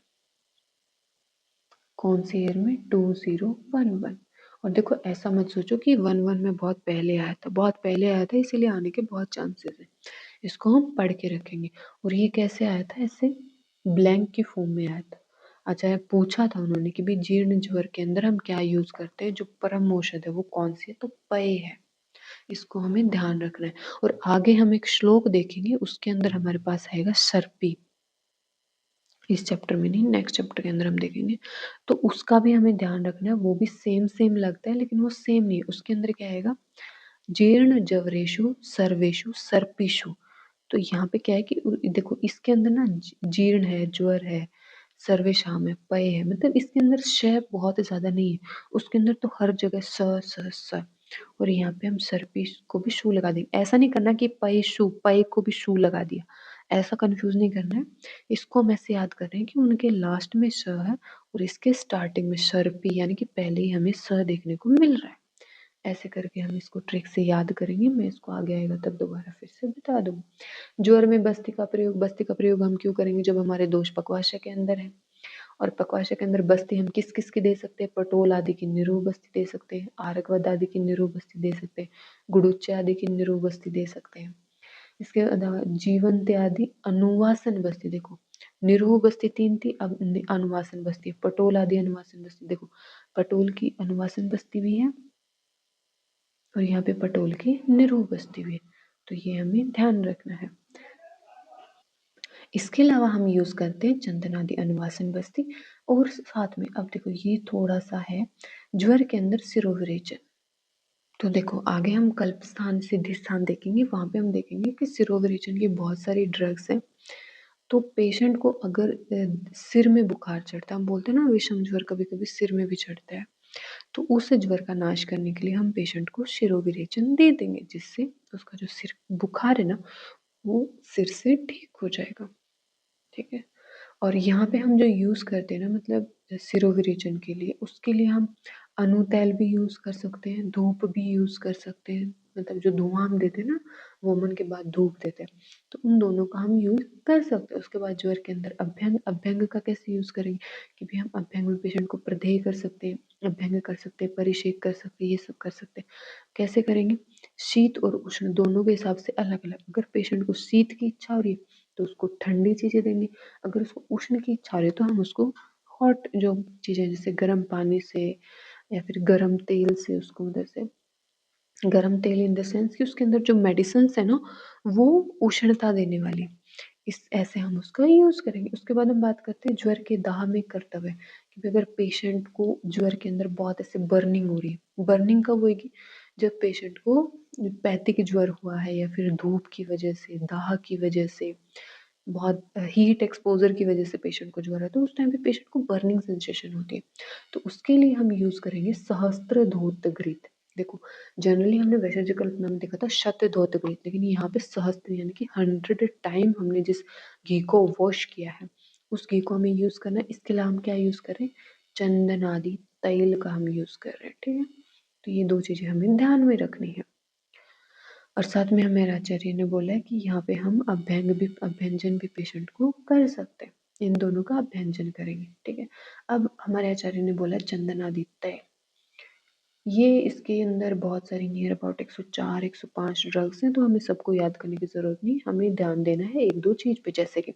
Speaker 1: कौन से ईयर में? 2011। और देखो ऐसा मत सोचो कि 11 में बहुत पहले आया था, बहुत पहले आया था इसीलिए आने के बहुत चांसेस है। इसको हम पढ़ के रखेंगे। और ये कैसे आया था? ऐसे ब्लैंक की फॉर्म में आया था। अच्छा, पूछा था उन्होंने कि भाई जीर्ण ज्वर के अंदर हम क्या यूज करते हैं, जो परम औषध है वो कौन सी है? तो पय है। इसको हमें ध्यान रखना है। और आगे हम एक श्लोक देखेंगे, उसके अंदर हमारे पास आएगा सर्पी। इस चैप्टर में नहीं, नेक्स्ट चैप्टर के अंदर हम देखेंगे, तो उसका भी हमें ध्यान रखना है। वो भी सेम सेम लगता है लेकिन वो सेम नहीं है। उसके अंदर क्या आएगा? जीर्ण जवरेशु सर्वेशु सर्पिषु। तो यहाँ पे क्या है कि देखो इसके अंदर ना जीर्ण है, ज्वर है, सर्वेशाम है, पय है, मतलब इसके अंदर श बहुत ज्यादा नहीं है। उसके अंदर तो हर जगह स। और यहाँ पे हम सर्पी को भी शू लगा देंगे। ऐसा नहीं करना कि पय शू, पय को भी शू लगा दिया, ऐसा कंफ्यूज नहीं करना है। इसको हम ऐसे याद कर रहे हैं कि उनके लास्ट में स है और इसके स्टार्टिंग में सर्पी, यानी कि पहले ही हमें स देखने को मिल रहा है। ऐसे करके हम इसको ट्रिक से याद करेंगे। मैं इसको आगे आएगा तब दोबारा फिर से बता दूँ। ज्वर में बस्ती का प्रयोग, बस्ती का प्रयोग हम क्यों करेंगे? जब हमारे दोष पक्वाशय के अंदर है। और पक्वाशय के अंदर बस्ती हम किस किस की दे सकते हैं? पटोल आदि की निरूह बस्ती दे सकते हैं, आरकवद आदि की निरूह बस्ती दे सकते हैं, गुडुच्चे आदि की निरूह बस्ती दे सकते हैं। इसके अलावा जीवंत आदि अनुवासन बस्ती, देखो निरूह बस्ती 3 थी, अब अनुवासन बस्ती है। पटोल आदि अनुवासन बस्ती, देखो पटोल की अनुवासन बस्ती भी है और यहाँ पे पटोल की निरूह बस्ती भी है। तो ये हमें ध्यान रखना है। इसके अलावा हम यूज करते हैं चंदनादि अनुवासन बस्ती। और साथ में अब देखो ये थोड़ा सा है ज्वर के अंदर सिरोविरेचन। तो देखो आगे हम कल्प स्थान सिद्धि स्थान देखेंगे, वहां पे हम देखेंगे कि सिरोविरेचन की बहुत सारी ड्रग्स हैं। तो पेशेंट को अगर सिर में बुखार चढ़ता है, हम बोलते हैं ना विषम ज्वर कभी कभी सिर में भी चढ़ता है, तो उस ज्वर का नाश करने के लिए हम पेशेंट को शिरोविरेचन दे देंगे, जिससे उसका जो सिर बुखार है ना वो सिर से ठीक हो जाएगा। ठीक है, और यहाँ पे हम जो यूज़ करते हैं ना, मतलब सिरोविरेचन के लिए, उसके लिए हम अनु भी यूज़ कर सकते हैं, धूप भी यूज़ कर सकते हैं। मतलब जो धुआं हम देते हैं ना वोमन के बाद धूप देते हैं, तो उन दोनों का हम यूज़ कर सकते हैं। उसके बाद ज्वर के अंदर अभ्यंग, अभ्यंग का कैसे यूज़ करेंगे कि भी हम अभ्यंग में पेशेंट को प्रदेह कर सकते हैं, अभ्यंग कर सकते हैं, परिषेक कर सकते हैं, ये सब कर सकते हैं। कैसे करेंगे? शीत और उष्ण दोनों के हिसाब से अलग अलग। अगर पेशेंट को शीत की इच्छा हो रही है तो उसको ठंडी चीज़ें देंगे, अगर उसको उष्ण की इच्छा हो रही है तो हम उसको हॉट जो चीज़ें, जैसे गर्म पानी से या फिर गर्म तेल से, उसको उधर से गर्म तेल इन द सेंस कि उसके अंदर जो मेडिसिन है ना वो उष्णता देने वाली, इस ऐसे हम उसका यूज़ करेंगे। उसके बाद हम बात करते हैं ज्वर के दाह में कर्तव्य, कि अगर पेशेंट को ज्वर के अंदर बहुत ऐसे बर्निंग हो रही है, बर्निंग कब होगी? जब पेशेंट को पैथिक ज्वर हुआ है या फिर धूप की वजह से, दाह की वजह से, बहुत हीट एक्सपोजर की वजह से पेशेंट को ज्वर है, तो उस टाइम पे पेशेंट को बर्निंग सेंसेशन होती है। तो उसके लिए हम यूज़ करेंगे सहस्त्र धौत घृत। देखो जनरली हमने वैशर्जिकल नाम देखा था शत धौत घृत, लेकिन यहाँ पे सहस्त्र यानी कि 100 टाइम हमने जिस घी को वॉश किया है उस घी को हमें यूज़ करना है। इसके अलावा हम क्या यूज़ करें? चंदन आदि तेल का हम यूज़ कर रहे हैं। ठीक है, तो ये 2 चीज़ें हमें ध्यान में रखनी है। और साथ में हमारे आचार्य ने बोला है कि यहाँ पे हम अभ्यंजन भी पेशेंट को कर सकते हैं। इन दोनों का अभ्यंजन करेंगे, ठीक है। अब हमारे आचार्य ने बोला चंदनादि तय। ये इसके अंदर बहुत सारी नियर अबाउट 104 105 ड्रग्स हैं, तो हमें सबको याद करने की ज़रूरत नहीं, हमें ध्यान देना है एक दो चीज़ पे। जैसे कि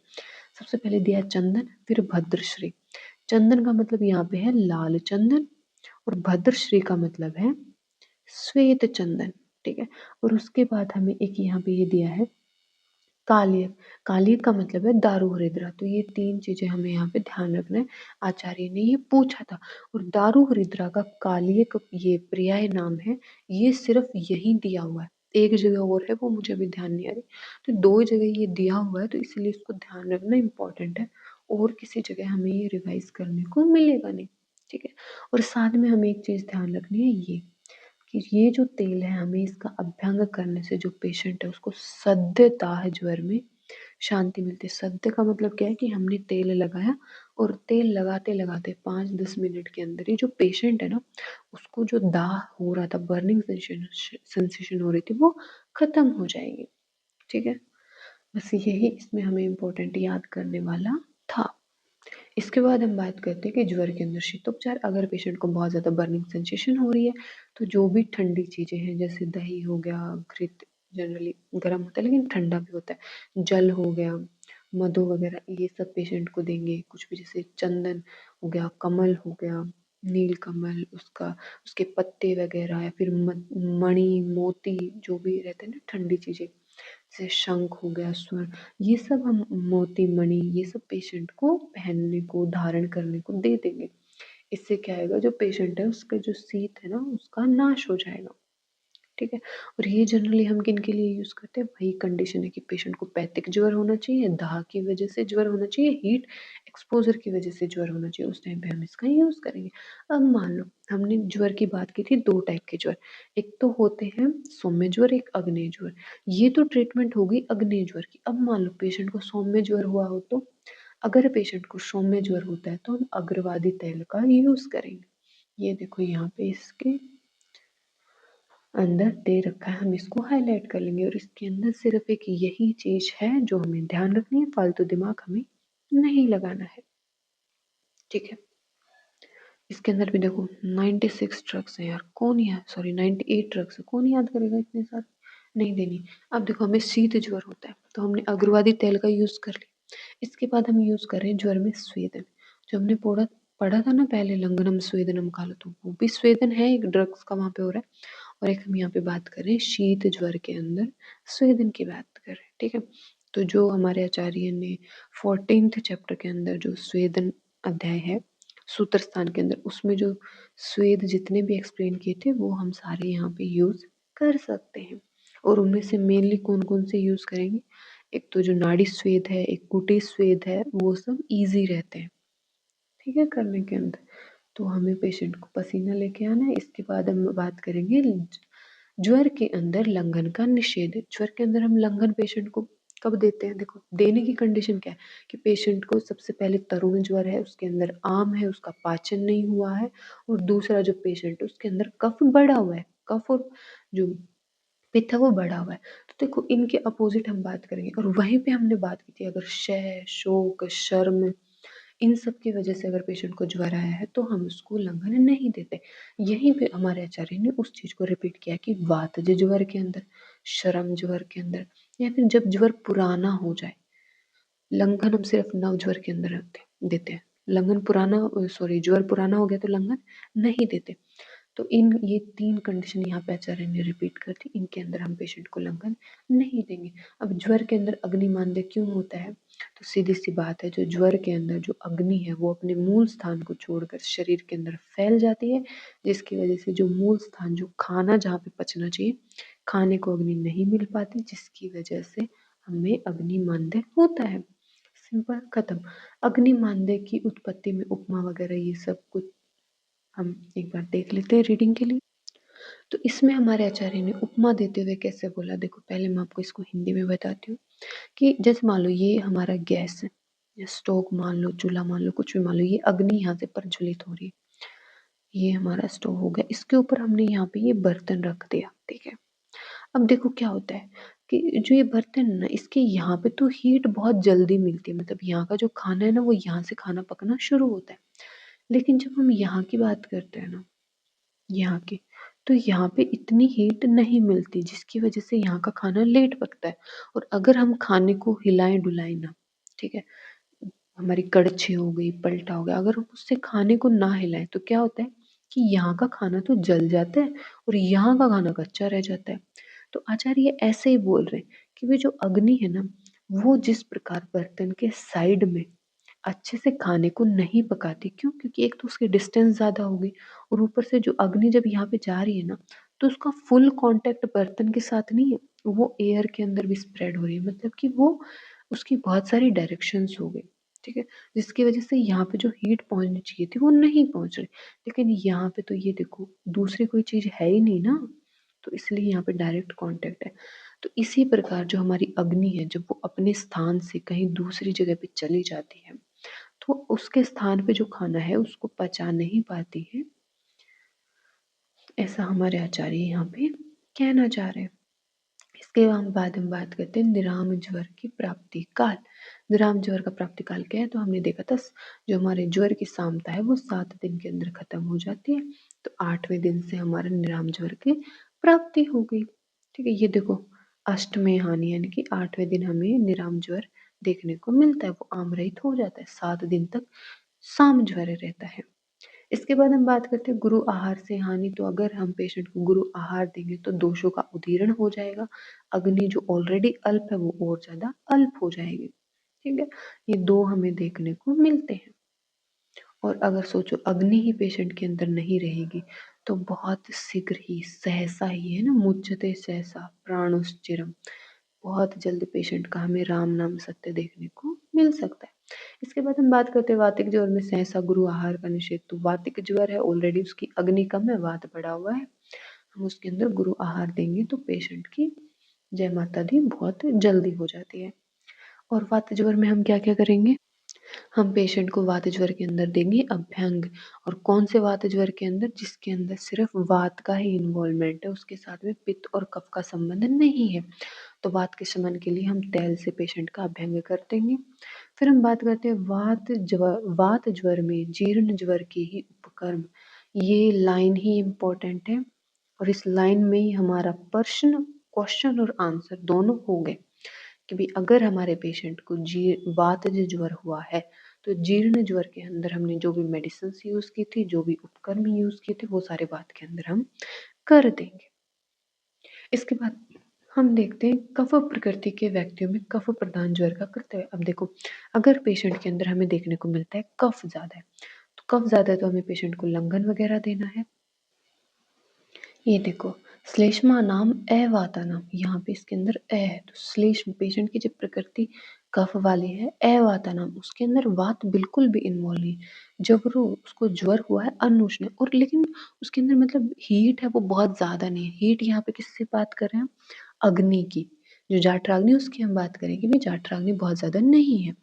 Speaker 1: सबसे पहले दिया चंदन, फिर भद्रश्री। चंदन का मतलब यहाँ पे है लाल चंदन, और भद्रश्री का मतलब है श्वेत चंदन, ठीक है। और उसके बाद हमें एक यहाँ पे ये दिया है कालिय। कालिय का मतलब है दारू हरिद्रा। तो ये 3 चीज़ें हमें यहाँ पे ध्यान रखना है। आचार्य ने ये पूछा था। और दारू हरिद्रा का कालिय का ये पर्याय नाम है, ये सिर्फ यहीं दिया हुआ है। एक जगह और है, वो मुझे अभी ध्यान नहीं आ रही। तो 2 जगह ये दिया हुआ है, तो इसलिए इसको ध्यान रखना इम्पोर्टेंट है। और किसी जगह हमें ये रिवाइज करने को मिलेगा नहीं, ठीक है। और साथ में हमें एक चीज़ ध्यान रखनी है ये, कि ये जो तेल है हमें इसका अभ्यंग करने से जो पेशेंट है उसको सद्यता है, ज्वर में शांति मिलती है। सद्य का मतलब क्या है कि हमने तेल लगाया और तेल लगाते लगाते 5-10 मिनट के अंदर ही जो पेशेंट है ना, उसको जो दाह हो रहा था, बर्निंग सेंसेशन हो रही थी, वो खत्म हो जाएगी, ठीक है। बस यही इसमें हमें इम्पोर्टेंट याद करने वाला था। इसके बाद हम बात करते हैं कि ज्वर के अंदर शीतोपचार। अगर पेशेंट को बहुत ज़्यादा बर्निंग सेंसेशन हो रही है, तो जो भी ठंडी चीज़ें हैं, जैसे दही हो गया, घृत जनरली गर्म होता है लेकिन ठंडा भी होता है, जल हो गया, मधु वगैरह, ये सब पेशेंट को देंगे। कुछ भी जैसे चंदन हो गया, कमल हो गया, नील कमल, उसका उसके पत्ते वगैरह, या फिर मणि मोती, जो भी रहते हैं ना ठंडी चीज़ें, जैसे शंख हो गया, स्वर्ण, ये सब हम मोती मणि ये सब पेशेंट को पहनने को, धारण करने को दे देंगे। इससे क्या आएगा, जो पेशेंट है उसका जो शीत है ना, उसका नाश हो जाएगा, ठीक है। और ये जनरली हम किन के लिए यूज़ करते हैं, वही कंडीशन है कि पेशेंट को पैथिक ज्वर होना चाहिए, दाह की वजह से ज्वर होना चाहिए, हीट एक्सपोजर की वजह से ज्वर होना चाहिए, उस टाइम पे हम इसका यूज़ करेंगे। अब मान लो हमने ज्वर की बात की थी, 2 टाइप के ज्वर, एक तो होते हैं सौम्य ज्वर, एक अग्नेय ज्वर। ये तो ट्रीटमेंट होगी अग्नेय ज्वर की। अब मान लो पेशेंट को सौम्य ज्वर हुआ हो, तो अगर पेशेंट को सौम्य ज्वर होता है तो हम अग्रवादी तैल का यूज़ करेंगे। ये देखो यहाँ पे इसके अंदर दे रखा है, हम इसको हाईलाइट कर लेंगे। और इसके अंदर सिर्फ एक यही चीज है जो हमें ध्यान रखनी है, फालतू दिमाग हमें नहीं लगाना है, ठीक है। इसके अंदर भी देखो 96 ड्रग्स हैं यार, कौन याद, सॉरी 98 ड्रग्स है, कौन याद करेगा इतने सारे, नहीं देनी। अब देखो हमें शीत ज्वर होता है, तो हमने अग्रवादी तेल का यूज कर लिया। इसके बाद हम यूज कर रहे हैं ज्वर में स्वेदन। जो हमने पढ़ा पढ़ा था ना पहले, लंगनम स्वेदनम काल, तो वो भी स्वेदन है, एक ड्रग्स का वहाँ पे हो रहा है। और एक हम यहाँ पे बात कर रहे हैं शीत ज्वर के अंदर स्वेदन की बात कर रहे हैं, ठीक है। तो जो हमारे आचार्य ने 14th चैप्टर के अंदर जो स्वेदन अध्याय है सूत्र स्थान के अंदर, उसमें जो स्वेद जितने भी एक्सप्लेन किए थे वो हम सारे यहाँ पे यूज कर सकते हैं। और उनमें से मेनली कौन कौन से यूज करेंगे, एक तो जो नाड़ी स्वेद है, एक कुटी स्वेद है, वो सब इजी रहते हैं, ठीक है, करने के अंदर। तो हमें पेशेंट को पसीना लेके आना है। इसके बाद हम बात करेंगे ज्वर के अंदर लंघन का निषेध। ज्वर के अंदर हम लंघन पेशेंट को कब देते हैं, देखो देने की कंडीशन क्या है, कि पेशेंट को सबसे पहले तरुण ज्वर है, उसके अंदर आम है, उसका पाचन नहीं हुआ है, और दूसरा जो पेशेंट है उसके अंदर कफ बढ़ा हुआ है, कफ और जो पित्त है वो बढ़ा हुआ है। तो देखो इनके अपोजिट हम बात करेंगे। और वहीं पे हमने बात की थी, अगर शय, शोक, शर्म, इन सब की वजह से अगर पेशेंट को ज्वर आया है तो हम उसको लंघन नहीं देते। यहीं पे हमारे आचार्य ने उस चीज को रिपीट किया कि वातज ज्वर के अंदर, शर्म ज्वर के अंदर, या फिर जब ज्वर पुराना हो जाए, लंघन हम सिर्फ नव ज्वर के अंदर देते हैं। लंघन पुराना, सॉरी ज्वर पुराना हो गया तो लंघन नहीं देते। तो इन ये 3 कंडीशन यहाँ पे आचार्य ने रिपीट कर दी, इनके अंदर हम पेशेंट को लंघन नहीं देंगे। अब ज्वर के अंदर अग्निमांद्य क्यों होता है, तो सीधी सी बात है, जो ज्वर के अंदर जो अग्नि है वो अपने मूल स्थान को छोड़कर शरीर के अंदर फैल जाती है, जिसकी वजह से जो मूल स्थान, जो खाना जहाँ पे पचना चाहिए, खाने को अग्नि नहीं मिल पाती, जिसकी वजह से हमें अग्निमांद्य होता है। सिंपल, खत्म। अग्निमांद्य की उत्पत्ति में उपमा वगैरह ये सब कुछ हम एक बार देख लेते हैं रीडिंग के लिए। तो इसमें हमारे आचार्य ने उपमा देते हुए कैसे बोला, देखो पहले मैं आपको इसको हिंदी में बताती हूँ। कि जैसे मान लो ये हमारा गैस है, या स्टोव मान लो, चूल्हा मान लो, कुछ भी मान लो, ये अग्नि यहाँ से प्रज्वलित हो रही है। ये हमारा स्टोव हो गया, इसके ऊपर हमने यहाँ पे ये बर्तन रख दिया, ठीक है। अब देखो क्या होता है कि जो ये बर्तन है ना, इसके यहाँ पे तो हीट बहुत जल्दी मिलती है, मतलब यहाँ का जो खाना है ना वो यहाँ से खाना पकना शुरू होता है। लेकिन जब हम यहाँ की बात करते हैं ना, यहाँ की, तो यहाँ पे इतनी हीट नहीं मिलती, जिसकी वजह से यहाँ का खाना लेट पकता है। और अगर हम खाने को हिलाएं डुलाएं ना, ठीक है, हमारी कड़छी हो गई, पलटा हो गया, अगर हम उससे खाने को ना हिलाएं तो क्या होता है कि यहाँ का खाना तो जल जाता है और यहाँ का खाना कच्चा रह जाता है। तो आचार्य ऐसे ही बोल रहे हैं कि वे जो अग्नि है ना, वो जिस प्रकार बर्तन के साइड में अच्छे से खाने को नहीं पकाती, क्यों? क्योंकि एक तो उसकी डिस्टेंस ज़्यादा होगी, और ऊपर से जो अग्नि जब यहाँ पे जा रही है ना, तो उसका फुल कांटेक्ट बर्तन के साथ नहीं है, वो एयर के अंदर भी स्प्रेड हो रही है, मतलब कि वो उसकी बहुत सारी डायरेक्शंस हो गई, ठीक है, जिसकी वजह से यहाँ पे जो हीट पहुंचनी चाहिए थी वो नहीं पहुंच रही। लेकिन यहाँ पे तो ये देखो दूसरी कोई चीज़ है ही नहीं ना, तो इसलिए यहाँ पे डायरेक्ट कांटेक्ट है। तो इसी प्रकार जो हमारी अग्नि है, जब वो अपने स्थान से कहीं दूसरी जगह पे चली जाती है, तो उसके स्थान पे जो खाना है उसको पचा नहीं पाती है, ऐसा हमारे आचार्य यहाँ पे कहना चाह रहे हैं। इसके बाद हम बात करते हैं निराम ज्वर की प्राप्ति काल। निराम ज्वर का प्राप्ति काल क्या है? तो हमने देखा था जो हमारे ज्वर की सामता है वो 7 दिन के अंदर खत्म हो जाती है, तो 8वें दिन से हमारा निराम ज्वर की प्राप्ति हो गई, ठीक है। ये देखो अष्टमी हानि यानी कि 8वें दिन हमें निराम ज्वर देखने को मिलता है, वो आमरहित हो जाता है, 7 दिन तक साम ज्वर रहता है। इसके बाद हम बात करते हैं गुरु आहार से हानि। तो अगर हम पेशेंट को गुरु आहार देंगे तो दोषों का उदीरण हो जाएगा, अग्नि जो ऑलरेडी अल्प है वो और ज्यादा अल्प हो जाएगी, ठीक है। ये दो हमें देखने को मिलते हैं। और अगर सोचो अग्नि ही पेशेंट के अंदर नहीं रहेगी तो बहुत शीघ्र ही सहसा ही है ना, मुच्यते सहसा प्राणुश्चिरम, बहुत जल्द पेशेंट का हमें राम नाम सत्य देखने को मिल सकता है। इसके बाद हम बात करते हैं वातिक ज्वर में सहसा गुरु आहार का निषेध। तो वातिक ज्वर है, ऑलरेडी उसकी अग्नि कम है, वात बढ़ा हुआ है, हम उसके अंदर गुरु आहार देंगे तो पेशेंट की जय माता दी बहुत जल्दी हो जाती है। और वात ज्वर में हम क्या क्या करेंगे? हम पेशेंट को वात ज्वर के अंदर देंगे अभ्यंग। और कौन से वात ज्वर के अंदर? जिसके अंदर सिर्फ वात का ही इन्वॉल्वमेंट है, उसके साथ में पित्त और कफ का संबंध नहीं है, तो वात के शमन के लिए हम तेल से पेशेंट का अभ्यंग कर देंगे। फिर हम बात करते हैं वात ज्वर में जीर्ण ज्वर के ही उपकर्म। ये लाइन ही इम्पोर्टेंट है, और इस लाइन में ही हमारा प्रश्न, क्वेश्चन और आंसर दोनों हो गए कि भाई अगर हमारे पेशेंट को वात ज्वर हुआ है तो जीर्ण ज्वर के अंदर हमने जो भी मेडिसिन यूज की थी, जो भी उपकरण यूज किए थे, वो सारे बात के अंदर हम कर देंगे। इसके बाद हम देखते हैं कफ प्रकृति के व्यक्तियों में कफ प्रधान ज्वर का कर्तव्य। अब देखो अगर पेशेंट के अंदर हमें देखने को मिलता है कफ ज्यादा है, तो कफ ज्यादा है तो हमें पेशेंट को लंगन वगैरह देना है। ये देखो श्लेष्मा नाम अवाता नाम, यहाँ पे इसके अंदर अ है, तो श्लेष्म पेशेंट की जो प्रकृति कफ वाली है, अवाता नाम, उसके अंदर वात बिल्कुल भी इन्वॉल्व नहीं। जब वो उसको ज्वर हुआ है अनुष्ण, और लेकिन उसके अंदर मतलब हीट है वो बहुत ज्यादा नहीं है। हीट यहाँ पे किससे बात कर रहे हैं? अग्नि की, जो जाठराग्नि उसकी हम बात करेंगे, भी जाठराग्नि बहुत ज्यादा नहीं है,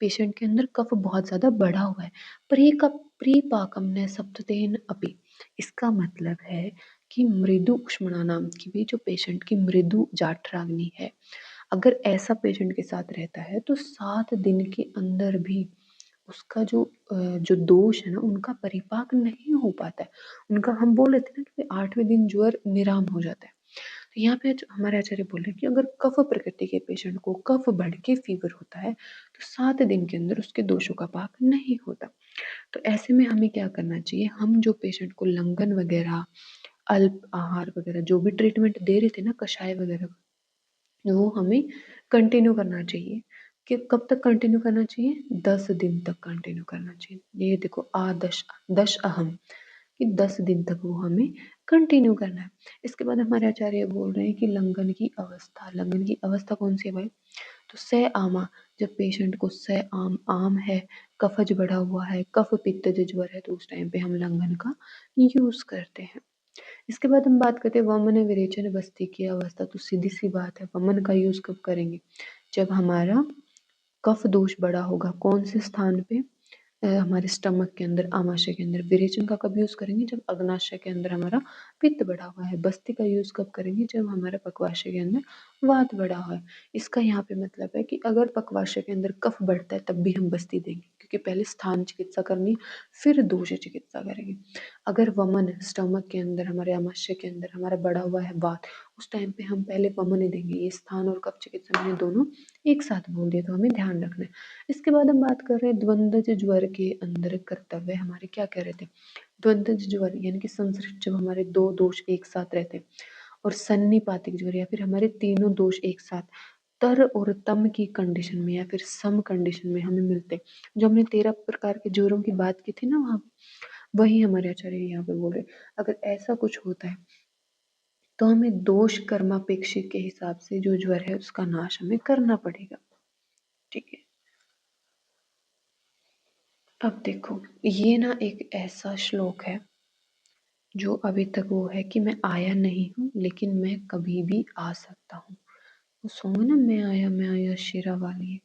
Speaker 1: पेशेंट के अंदर कफ बहुत ज्यादा बढ़ा हुआ है। प्रीपाकम न सप्ततेन अपि, इसका मतलब है कि मृदु उष्मणा नाम की भी जो पेशेंट की मृदु जाठराग्नि है, अगर ऐसा पेशेंट के साथ रहता है तो 7 दिन के अंदर भी उसका जो दोष है ना उनका परिपाक नहीं हो पाता है। उनका हम बोल रहे थे ना कि 8वें दिन ज्वर निराम हो जाता है। तो यहाँ पे हमारे आचार्य बोल रहे हैं कि अगर कफ प्रकृति के पेशेंट को कफ बढ़ के फीवर होता है तो 7 दिन के अंदर उसके दोषों का पाक नहीं होता। तो ऐसे में हमें क्या करना चाहिए? हम जो पेशेंट को लंगन वगैरह, अल्प आहार वगैरह जो भी ट्रीटमेंट दे रहे थे ना, कषाय वगैरह, वो हमें कंटिन्यू करना चाहिए। कि कब तक कंटिन्यू करना चाहिए? 10 दिन तक कंटिन्यू करना चाहिए। ये देखो आदश दश अहम, कि 10 दिन तक वो हमें कंटिन्यू करना है। इसके बाद हमारे आचार्य बोल रहे हैं कि लंगन की अवस्था, लंगन की अवस्था कौन सी है भाई? तो स आमा, जब पेशेंट को स आम आम है, कफज बढ़ा हुआ है, कफ पित्त ज्वर है, तो उस टाइम पे हम लंगन का यूज करते हैं। इसके बाद हम बात करते हैं वमन विरेचन बस्ती की अवस्था। तो सीधी सी बात है, वमन का यूज कब करेंगे? जब हमारा कफ दोष बड़ा होगा। कौन से स्थान पे? हमारे स्टमक के अंदर, आमाशय के अंदर। विरेचन का कब यूज़ करेंगे? जब अग्नाशय के अंदर हमारा पित्त बढ़ा हुआ है। बस्ती का यूज़ कब करेंगे? जब हमारा पक्वाशय के अंदर वात बढ़ा हुआ है। इसका यहाँ पे मतलब है कि अगर पक्वाशय के अंदर कफ बढ़ता है तब भी हम बस्ती देंगे, क्योंकि पहले स्थान चिकित्सा करनी, फिर दोष चिकित्सा करेंगे। अगर वमन स्टमक के अंदर, हमारे आमाशय के अंदर हमारा बढ़ा हुआ है वात, उस टाइम पे हम पहले वमन ही देंगे। ये स्थान और कफ चिकित्सा मैंने दोनों एक साथ बोल दिया, तो हमें ध्यान रखना है। इसके बाद हम बात कर रहे हैं द्वंद्वज ज्वर के अंदर कर्तव्य हमारे क्या कह रहे थे। द्वंद्वज ज्वर यानी कि संसर्ग, जब हमारे दो दोष एक साथ रहते हैं, और सन्निपातिक ज्वर या फिर हमारे तीनों दोष एक साथ तर और तम की कंडीशन में या फिर सम कंडीशन में हमें मिलते हैं। जो हमने 13 प्रकार के ज्वरों की बात की थी ना, वहाँ वही हमारे आचार्य यहाँ पे बोल रहे, अगर ऐसा कुछ होता है तो हमें दोष कर्मापेक्षित के हिसाब से जो ज्वर है उसका नाश हमें करना पड़ेगा। ठीक है, अब देखो, ये ना एक ऐसा श्लोक है जो अभी तक वो है कि मैं आया नहीं हूँ लेकिन मैं कभी भी आ सकता हूँ। वो सॉन्ग ना, मैं आया शेरा वाली,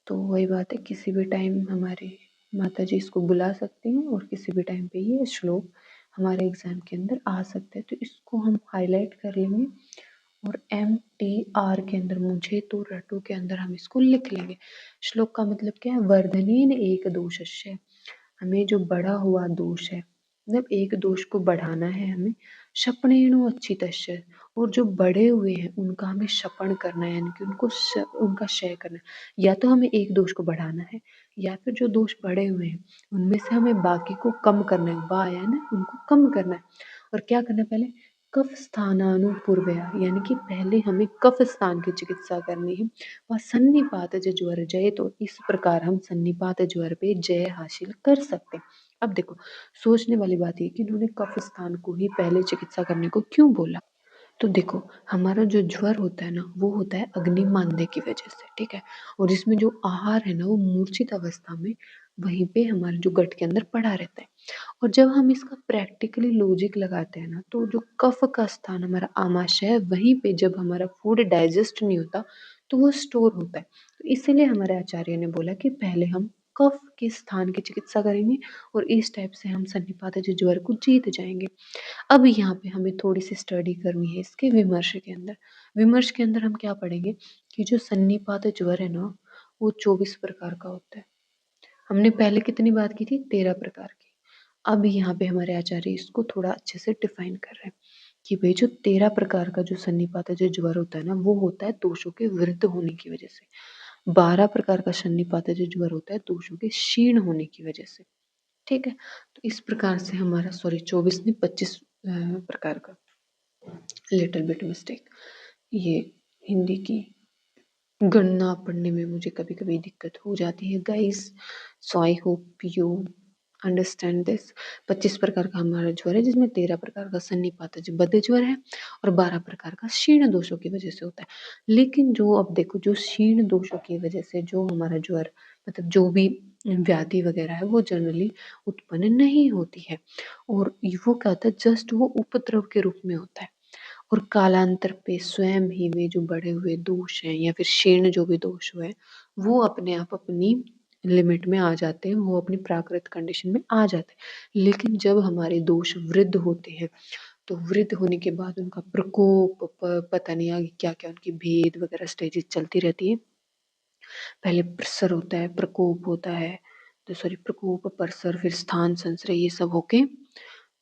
Speaker 1: तो वही बात है, किसी भी टाइम हमारे माता जी इसको बुला सकती हैं और किसी भी टाइम पे ये श्लोक हमारे एग्जाम के अंदर आ सकते हैं। तो इसको हम हाईलाइट कर लेंगे और MTR के अंदर, मुझे तो रटो के अंदर हम इसको लिख लेंगे। श्लोक का मतलब क्या है? वर्धनीन एक दोषस्य, हमें जो बढ़ा हुआ दोष है, मतलब एक दोष को बढ़ाना है हमें। शपणेनु अच्छितस्य, और जो बढ़े हुए हैं उनका हमें शपण करना है, यानी कि उनका क्षय करना है। या तो हमें एक दोष को बढ़ाना है, या फिर जो दोष बढ़े हुए हैं उनमें से हमें बाकी को कम करना है। बा आया ना, उनको कम करना है। और क्या करना है? पहले कफ स्थानानुपूर्वया, यानी कि पहले हमें कफ स्थान की चिकित्सा करनी है। वह सन्निपात ज्वर जय, तो इस प्रकार हम सन्निपात ज्वर पे जय हासिल कर सकते हैं। अब देखो, सोचने वाली बात ये कि इन्होंने कफ स्थान को ही पहले चिकित्सा करने को क्यों बोला। तो देखो, हमारा जो ज्वर होता है ना, वो होता है अग्नि मांदे की वजह से, ठीक है। और इसमें जो आहार है ना, वो मूर्छित अवस्था में वहीं पे हमारे जो गट के अंदर पड़ा रहता है। और जब हम इसका प्रैक्टिकली लॉजिक लगाते हैं ना, तो जो कफ का स्थान हमारा आमाशय है, वहीं पे जब हमारा फूड डाइजेस्ट नहीं होता तो वो स्टोर होता है। तो इसीलिए हमारे आचार्य ने बोला कि पहले हम कफ के स्थान की चिकित्सा करेंगे और इस टाइप से हम सन्निपात ज्वर को जीत जाएंगे। अब यहाँ पे हमें थोड़ी सी स्टडी करनी है इसके विमर्श के अंदर। विमर्श के अंदर हम क्या पढ़ेंगे कि जो सन्निपात ज्वर है ना, वो 24 प्रकार का होता है। हमने पहले कितनी बात की थी? 13 प्रकार की। अब यहाँ पे हमारे आचार्य इसको थोड़ा अच्छे से डिफाइन कर रहे हैं कि भाई जो 13 प्रकार का जो सन्निपात जो ज्वर होता है ना, वो होता है दोषों के वृद्ध होने की वजह से। 12 प्रकार का सन्निपात जो ज्वर होता है दोषों के क्षीण होने की वजह से। ठीक है, तो इस प्रकार से हमारा, सॉरी 24 नहीं 25 प्रकार का, लिटिल बिट मिस्टेक, ये हिंदी की गणना पढ़ने में मुझे कभी कभी दिक्कत हो जाती है guys, so I hope you understand this. 25 प्रकार का हमारा ज्वर है, जिसमें 13 प्रकार का सन्निपात बद्ध ज्वर है और 12 प्रकार का क्षीण दोषों की वजह से होता है। लेकिन जो, अब देखो, जो क्षीण दोषों की वजह से जो हमारा ज्वर, मतलब जो भी व्याधि वगैरह है, वो जनरली उत्पन्न नहीं होती है। और वो क्या होता है, जस्ट वो उपद्रव के रूप में होता है। और कालांतर पे स्वयं ही वे जो बढ़े हुए दोष हैं या फिर क्षीण जो भी दोष हुए, वो अपने आप अपनी लिमिट में आ जाते हैं, वो अपनी प्राकृत कंडीशन में आ जाते हैं। लेकिन जब हमारे दोष वृद्ध होते हैं, तो वृद्ध होने के बाद उनका प्रकोप, पता नहीं आगे क्या क्या उनकी भेद वगैरह स्टेजेस चलती रहती है। पहले प्रसर होता है, प्रकोप होता है, तो सॉरी प्रकोप, परसर, फिर स्थान संश्रय, ये सब होके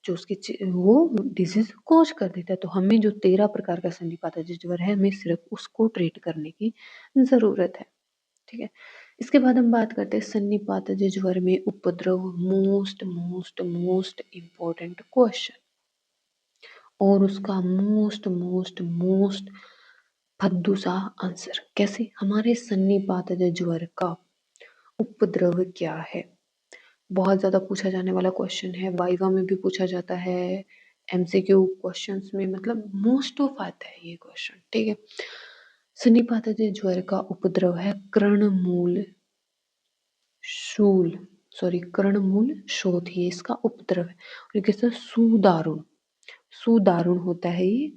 Speaker 1: जो उसकी वो डिजीज कॉज कर देता है। तो हमें जो 13 प्रकार का सन्निपात ज्वर है, हमें सिर्फ उसको ट्रीट करने की जरूरत है। ठीक है, इसके बाद हम बात करते हैं सन्निपात ज्वर में उपद्रव, most most most important question, और उसका मोस्ट मोस्ट मोस्ट फद्दू सा आंसर। कैसे? हमारे सन्निपात ज्वर का उपद्रव क्या है? बहुत ज़्यादा पूछा जाने वाला क्वेश्चन है, वाइवा में भी पूछा जाता है, MCQ क्वेश्चंस में, मतलब मोस्ट ऑफ आता है ये क्वेश्चन। ठीक है, सन्निपात ज्वर का उपद्रव है कर्णमूल शूल, सॉरी कर्णमूल शोथ, ये इसका उपद्रव है। और ये कैसा? सुदारुण, सुदारुण होता है ये,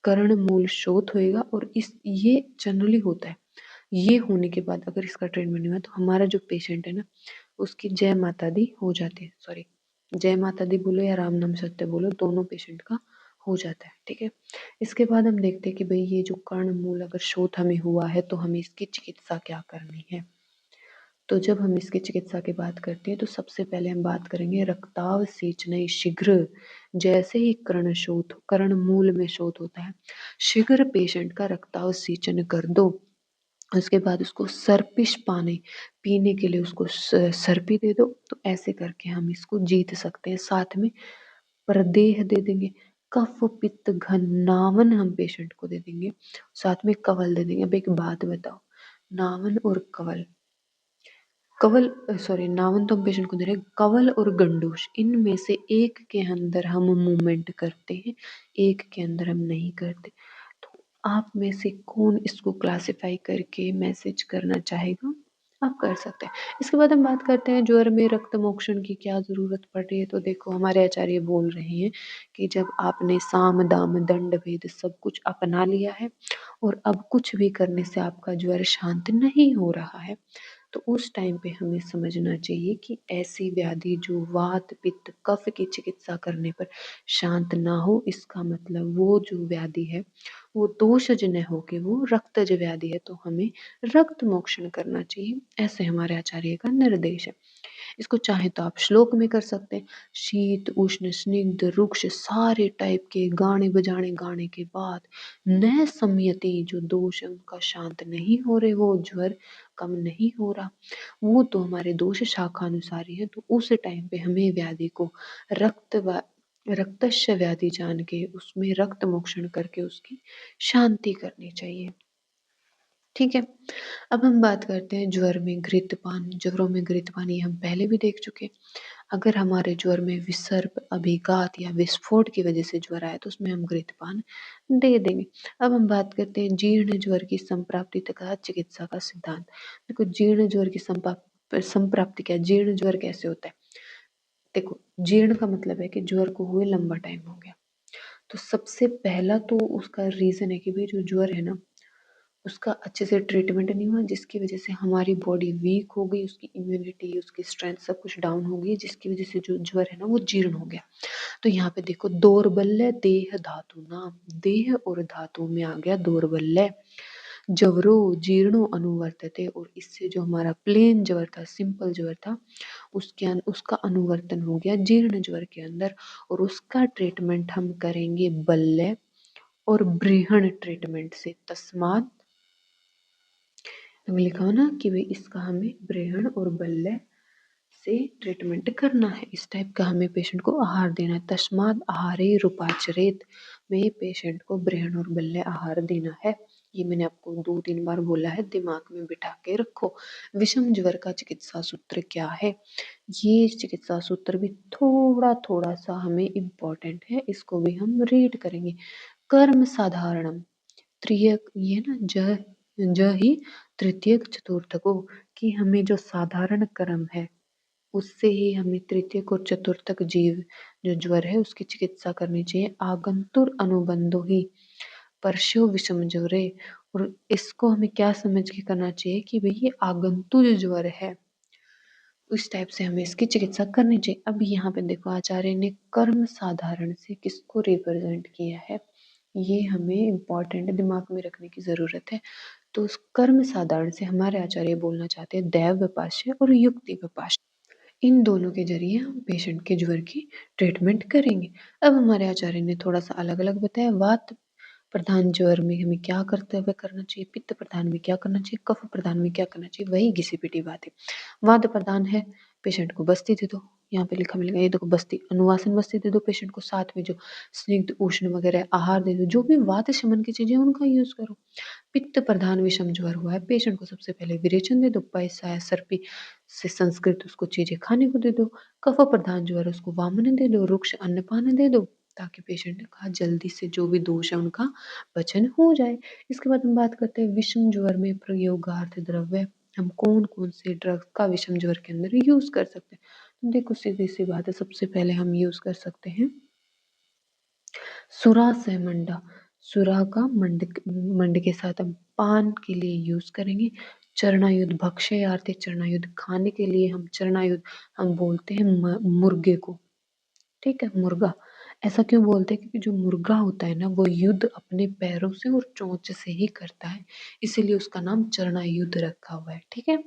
Speaker 1: कर्णमूल शोथ होएगा। और इस ये जनरली होता है। ये होने के बाद अगर इसका ट्रीटमेंट नहीं हुआ तो हमारा जो पेशेंट है ना, उसकी जय माता दी हो जाती है, सॉरी जय माता दी बोलो या राम नाम सत्य बोलो, दोनों पेशेंट का हो जाता है। ठीक है, इसके बाद हम देखते हैं कि भाई ये जो कर्ण मूल अगर शोथ हमें हुआ है तो हमें इसकी चिकित्सा क्या करनी है। तो जब हम इसकी चिकित्सा की बात करते हैं तो सबसे पहले हम बात करेंगे रक्ताव सेचन शीघ्र। जैसे ही कर्ण मूल में शोथ होता है, शीघ्र पेशेंट का रक्ताव सेचन कर दो। उसके बाद उसको सर्पिश पानी पीने के लिए उसको सर्पी दे दो। तो ऐसे करके हम इसको जीत सकते हैं। साथ में प्रदेह दे देंगे, कफ पित्त घन नावन हम पेशेंट को दे देंगे, साथ में कवल दे देंगे। अब एक बात बताओ, नावन और कवल, कवल सॉरी नावन तो हम पेशेंट को दे रहे हैं, कवल और गंडूश इनमें से एक के अंदर हम मूवमेंट करते हैं, एक के अंदर हम नहीं करते। तो आप में से कौन इसको क्लासिफाई करके मैसेज करना चाहेगा, आप कर सकते हैं। इसके बाद हम बात करते हैं ज्वर में रक्त मोक्षण की क्या जरूरत पड़ रही है। तो देखो हमारे आचार्य बोल रहे हैं कि जब आपने साम दाम दंड भेद सब कुछ अपना लिया है और अब कुछ भी करने से आपका ज्वर शांत नहीं हो रहा है, तो उस टाइम पे हमें समझना चाहिए कि ऐसी व्याधि जो वात पित्त कफ की चिकित्सा करने पर शांत ना हो, इसका मतलब वो जो व्याधि है वो दोषजन्य हो के वो रक्तज व्याधि है, तो हमें रक्त मोक्षण करना चाहिए। ऐसे हमारे आचार्य का निर्देश है। इसको चाहे तो आप श्लोक में कर सकते हैं। शीत उष्ण स्निग्ध रुक्ष सारे टाइप के गाने बजाने गाने के बाद न संयति जो दोष है उनका शांत नहीं हो रहे, वो ज्वर कम नहीं हो रहा, वो तो हमारे दोष शाखानुसारी है। तो उस टाइम पे हमें व्याधि को रक्तस्य व्याधि जान के उसमें रक्त मोक्षण करके उसकी शांति करनी चाहिए। ठीक है, अब हम बात करते हैं ज्वर में घृतपान। ज्वरों में घृतपान ये हम पहले भी देख चुके। अगर हमारे ज्वर में विसर्प अभिघात या विस्फोट की वजह से ज्वर आया तो उसमें हम घृतपान दे देंगे। अब हम बात करते हैं जीर्ण ज्वर की संप्राप्ति तथा चिकित्सा का सिद्धांत। देखो जीर्ण ज्वर की संप्राप्ति क्या, जीर्ण ज्वर कैसे होता है। देखो जीर्ण का मतलब है कि ज्वर को हुए लंबा टाइम हो गया। तो सबसे पहला तो उसका रीजन है कि भाई जो ज्वर है ना उसका अच्छे से ट्रीटमेंट नहीं हुआ, जिसकी वजह से हमारी बॉडी वीक हो गई, उसकी इम्यूनिटी उसकी स्ट्रेंथ सब कुछ डाउन हो गई, जिसकी वजह से जो ज्वर है ना वो जीर्ण हो गया। तो यहाँ पे देखो दौर्बल्य देह धातु नाम, देह और धातु में आ गया दौर्बल्य। जवरो जीर्णो अनुवर्तते, और इससे जो हमारा प्लेन ज्वर था सिंपल ज्वर था उसका अनुवर्तन हो गया जीर्ण ज्वर के अंदर, और उसका ट्रीटमेंट हम करेंगे बल्य और बृहण ट्रीटमेंट से। तस्मात हमें लिखा हो ना कि भाई इसका हमें बृहण और बल्य से ट्रीटमेंट करना है। इस टाइप का हमें पेशेंट को आहार देना है। तस्माद आहारे रूपाचरेत में पेशेंट को बृहण और बल्य आहार देना है। ये मैंने आपको 2-3 बार बोला है, दिमाग में बिठा के रखो। विषम ज्वर का चिकित्सा सूत्र क्या है, ये चिकित्सा सूत्र भी थोड़ा थोड़ा सा हमें इम्पोर्टेंट है, इसको भी हम रीड करेंगे। कर्म साधारणम त्रियक, ये ना ज ही तृतीयक चतुर्थको, कि हमें जो साधारण कर्म है उससे ही हमें तृतीयक और चतुर्थक जीव जो ज्वर है उसकी चिकित्सा करनी चाहिए। आगंतुर अनुबंधो ही परस्यो विषम ज्वरे, और इसको हमें क्या समझ के करना चाहिए कि भाई ये आगंतुक ज्वर है, उस टाइप से हमें इसकी चिकित्सा करनी चाहिए। अब यहाँ पे देखो आचार्य ने कर्म साधारण से किसको रिप्रेजेंट किया है, ये हमें इम्पोर्टेंट दिमाग में रखने की जरूरत है। तो उस कर्म साधारण से हमारे आचार्य बोलना चाहते हैं दैव विपाश्य और युक्ति विपाश्य, इन दोनों के जरिए हम पेशेंट के ज्वर की ट्रीटमेंट करेंगे। अब हमारे आचार्य ने थोड़ा सा अलग अलग बताया। वात प्रधान ज्वर में हमें क्या करते हुए करना चाहिए, पित्त प्रधान में क्या करना चाहिए, कफ प्रधान में क्या करना चाहिए, वही घिसी पिटी बात है। वात प्रधान है, पेशेंट को बस्ती दे दो, यहाँ पे लिखा मिलेगा, ये देखो बस्ती अनुवासन बस्ती दे दो पेशेंट को, साथ में जो स्निग्ध उष्ण वगैरह आहार दे दो, जो भी वात शमन की चीजें उनका यूज करो। पित्त प्रधान विषम ज्वर हुआ है, पेशेंट को सबसे पहले विरेचन दे दो, पैसा या सर्पी से संस्कृत उसको चीजें खाने को दे दो। कफ प्रधान ज्वर है उसको वामन दे दो, रुक्ष अन्नपान दे दो, ताकि पेशेंट का जल्दी से जो भी दोष है उनका पचन हो जाए। इसके बाद हम बात करते हैं विषम ज्वर में प्रयोगार्थ द्रव्य, हम कौन कौन से ड्रग्स का विषम ज्वर के अंदर यूज कर सकते हैं। तो देखो सीधी सी बात है, सबसे पहले हम यूज कर सकते हैं सुरा से मंडा, सुरा का मंड के साथ हम पान के लिए यूज करेंगे। चरणायुध भक्ष्य आरती चरणायुध खाने के लिए हम चरणायुध हम बोलते हैं मुर्गे को, ठीक है, मुर्गा। ऐसा क्यों बोलते हैं? क्योंकि जो मुर्गा होता है ना वो युद्ध अपने पैरों से और चोंच से ही करता है, इसीलिए उसका नाम चरणायुध रखा हुआ है, ठीक है।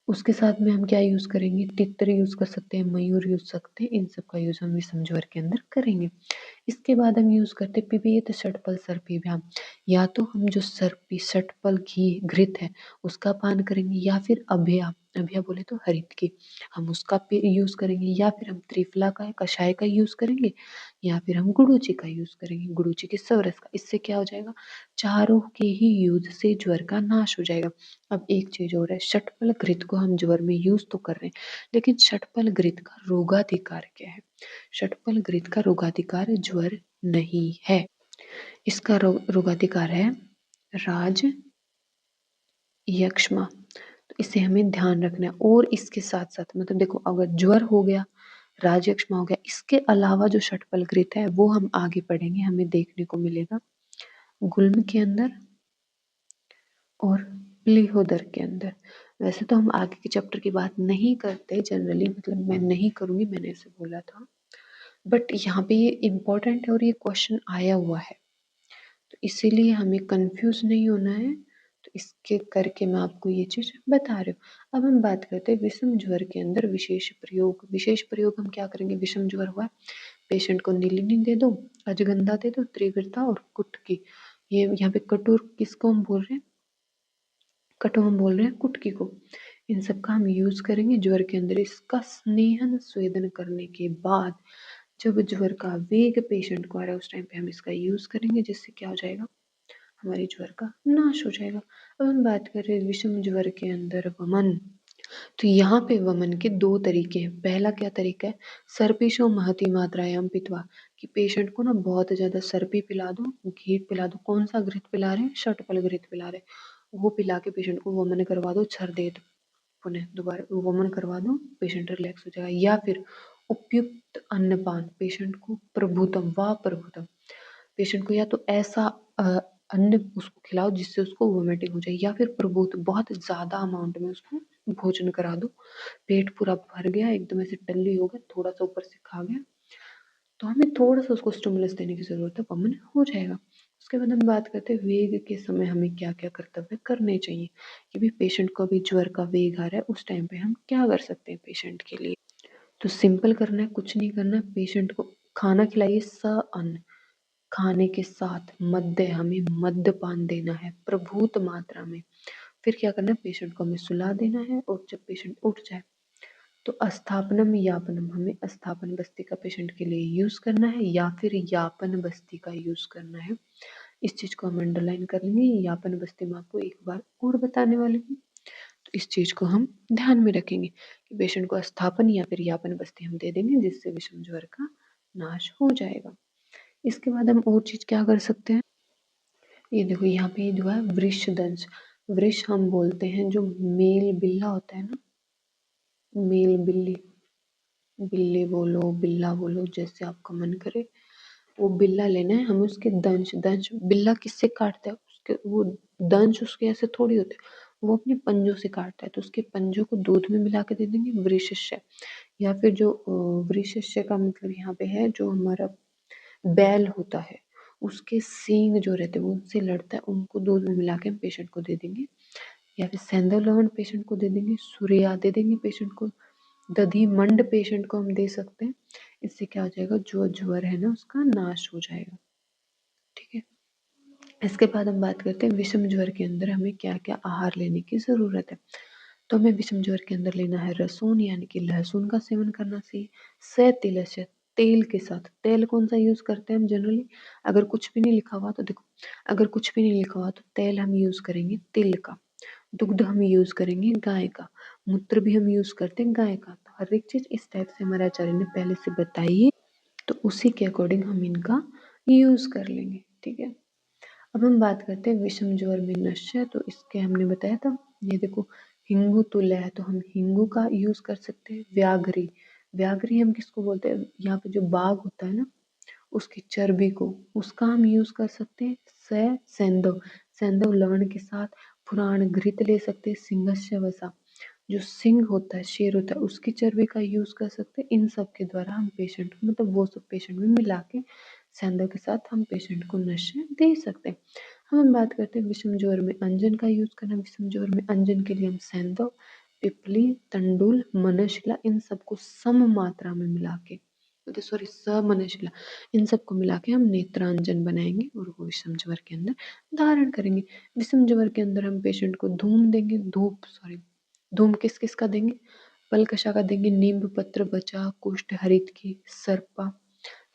Speaker 1: उसके साथ में हम क्या यूज करेंगे? तितर यूज कर सकते हैं, मयूर यूज सकते हैं, इन सब का यूज हम विषम ज्वर के अंदर करेंगे। इसके बाद हम यूज करते हैं पिबेत षटपल सर्पिभ्याम, या तो हम जो सर्पी षटपल घी घृत है उसका पान करेंगे, या फिर अभया, अभया बोले तो हरित की, हम उसका यूज करेंगे, या फिर हम त्रिफला का कषाय का यूज करेंगे, या फिर हम गुड़ूची का यूज करेंगे, गुड़ूची के सवरस का। इससे क्या हो जाएगा? चारों के ही यूज से ज्वर का नाश हो जाएगा। अब एक चीज और है, षटपल घृत को हम ज्वर में यूज तो कर रहे हैं, लेकिन षटपल घृत का रोगाधिकार क्या है? षटपल घृत का रोगाधिकार ज्वर नहीं है, इसका रोगाधिकार है राज यक्ष्मा। तो इसे हमें ध्यान रखना है। और इसके साथ साथ मतलब देखो, अगर ज्वर हो गया, राज यक्ष्मा हो गया, इसके अलावा जो षटपल घृत है वो हम आगे पढ़ेंगे, हमें देखने को मिलेगा गुल्म के अंदर और प्लीहोदर के अंदर। वैसे तो हम आगे के चैप्टर की बात नहीं करते जनरली, मतलब मैं नहीं करूंगी, मैंने ऐसे बोला था, बट यहाँ पे ये इम्पोर्टेंट है और ये क्वेश्चन आया हुआ है, तो इसीलिए हमें कंफ्यूज नहीं होना है। तो इसके करके मैं आपको ये चीज बता रही हूँ। अब हम बात करते हैं विषम ज्वर के अंदर विशेष प्रयोग। विशेष प्रयोग हम क्या करेंगे? विषम ज्वर हुआ, पेशेंट को नीलिनी दे दो, अजगंधा दे दो, त्रिवृता और कुटकी। ये यहाँ पे कटुर किसको हम बोल रहे हैं? कटु हम बोल रहे हैं कुटकी को। इन सब का हम यूज करेंगे ज्वर के अंदर। इसका स्नेहन स्वेदन करने के बाद जब ज्वर का वेग पेशेंट को आ रहा है उस टाइम पे हम इसका यूज करेंगे, जिससे क्या हो जाएगा? हमारे ज्वर का नाश हो जाएगा। अब हम बात कर रहे हैं विषम ज्वर के अंदर वमन। तो यहाँ पे वमन के दो तरीके हैं। पहला क्या तरीका है? सर्पिशो महती मात्रायाम पित्वा, कि पेशेंट को ना बहुत ज्यादा सर्पी पिला दो, घी पिला दो। कौन सा घृत पिला रहे हैं? षटपल घृत पिला रहे हैं, वो पिला के पेशेंट को वमन करवा दो, छर दे दो, पुनः दोबारा वमन करवा दो, पेशेंट रिलैक्स हो जाएगा। या फिर उपयुक्त अन्नपान, पेशेंट को प्रभुतम व प्रभुतम, पेशेंट को या तो ऐसा अन्न उसको खिलाओ जिससे उसको वोमिटिंग हो जाए, या फिर प्रभुत बहुत ज्यादा अमाउंट में उसको भोजन करा दो। पेट पूरा भर गया, एकदम ऐसे टल्ली हो गया, थोड़ा सा ऊपर से खा गया, तो हमें थोड़ा सा उसको स्टिमुलस देने की जरूरत है, वमन हो जाएगा। उसके बाद हम बात करते हैं वेग के समय हमें क्या क्या कर्तव्य करने चाहिए, कि भी पेशेंट को अभी ज्वर का वेग आ रहा है, उस टाइम पे हम क्या कर सकते हैं पेशेंट के लिए। तो सिंपल करना है, कुछ नहीं करना है, पेशेंट को खाना खिलाइए स अन्न, खाने के साथ मद्य, हमें मद्यपान देना है प्रभूत मात्रा में। फिर क्या करना है? पेशेंट को हमें सुला देना है, और जब पेशेंट उठ जाए तो अस्थापनम यापनम, हमें अस्थापन बस्ती का पेशेंट के लिए यूज करना है, या फिर यापन बस्ती का यूज करना है। इस चीज को हम अंडरलाइन कर लेंगे। यापन बस्ती में आपको एक बार और बताने वाले हूँ, तो इस चीज को हम ध्यान में रखेंगे कि पेशेंट को अस्थापन या फिर यापन बस्ती हम दे देंगे, जिससे विषम ज्वर का नाश हो जाएगा। इसके बाद हम और चीज क्या कर सकते हैं? ये देखो यहाँ पे जो है वृष दंश, वृष हम बोलते हैं जो मेल बिल्ला होता है ना, मेल बिल्ली, बिल्ली बोलो बिल्ला बोलो जैसे आपका मन करे, वो बिल्ला लेना है हमें। उसके दंश, दंश बिल्ला किससे काटता है? उसके वो दंश उसके ऐसे थोड़ी होते हैं, वो अपने पंजों से काटता है, तो उसके पंजों को दूध में मिला के दे देंगे वृषस्य। या फिर जो वृषस्य का मतलब यहाँ पे है जो हमारा बैल होता है, उसके सींग जो रहते हैं वो उनसे लड़ता है, उनको दूध में मिला के हम पेशेंट को दे देंगे। या फिर सेंधव लवण पेशेंट को दे देंगे, सूर्या दे देंगे पेशेंट को, दधी मंड पेशेंट को हम दे सकते हैं। इससे क्या हो जाएगा? जो ज्वर है ना उसका नाश हो जाएगा, ठीक है। इसके बाद हम बात करते हैं विषम ज्वर के अंदर हमें क्या क्या आहार लेने की जरूरत है। तो हमें विषम ज्वर के अंदर लेना है रसून, यानी कि लहसुन का सेवन करना चाहिए। से तिलस्य, तेल के साथ, तेल कौन सा यूज करते हैं हम जनरली? अगर कुछ भी नहीं लिखा हुआ तो देखो, अगर कुछ भी नहीं लिखा हुआ तो तेल हम यूज करेंगे तिल का, दुग्ध हम यूज करेंगे गाय का, मूत्र भी हम यूज करते हैं गाय का। तो हर एक चीज इस टाइप से हमारे आचार्य ने पहले से बताई है, तो उसी के अकॉर्डिंग हम इनका यूज कर लेंगे, ठीक है। अब हम बात करते हैं विषम ज्वर में नश्य, तो इसके हमने बताया था, ये देखो हिंगू तुल्य है तो हम हिंगू का यूज कर सकते हैं। व्याघ्री, व्याघ्री हम किसको बोलते हैं? यहाँ पे जो बाघ होता है ना उसकी चर्बी को, उसका हम यूज कर सकते हैं। सेंधव, सेंधव लवण के साथ पुराण घृत ले सकते हैं, सिंहस्य वसा, जो सिंह होता है, शेर होता है, उसकी चर्बी का यूज कर सकते हैं। इन सब के द्वारा हम पेशेंट को, मतलब वो सब पेशेंट में मिला के सेंधव के साथ हम पेशेंट को नशे दे सकते हैं। हम बात करते हैं विषम ज्वर में अंजन का यूज करना। विषम ज्वर में अंजन के लिए हम सेंधव, पिपली, तंडुल, मनशिला, इन सबको सम मात्रा में मिला के, सॉरी समनशिला, इन सबको मिला के हम नेत्रांजन बनाएंगे और वो विषम ज्वर के अंदर धारण करेंगे। विषम ज्वर के अंदर हम पेशेंट को धूम देंगे, धूम किस किस का देंगे, पलकषा का देंगे, नींब पत्र, बचा, कुष्ठ, हरित की, सर्पा,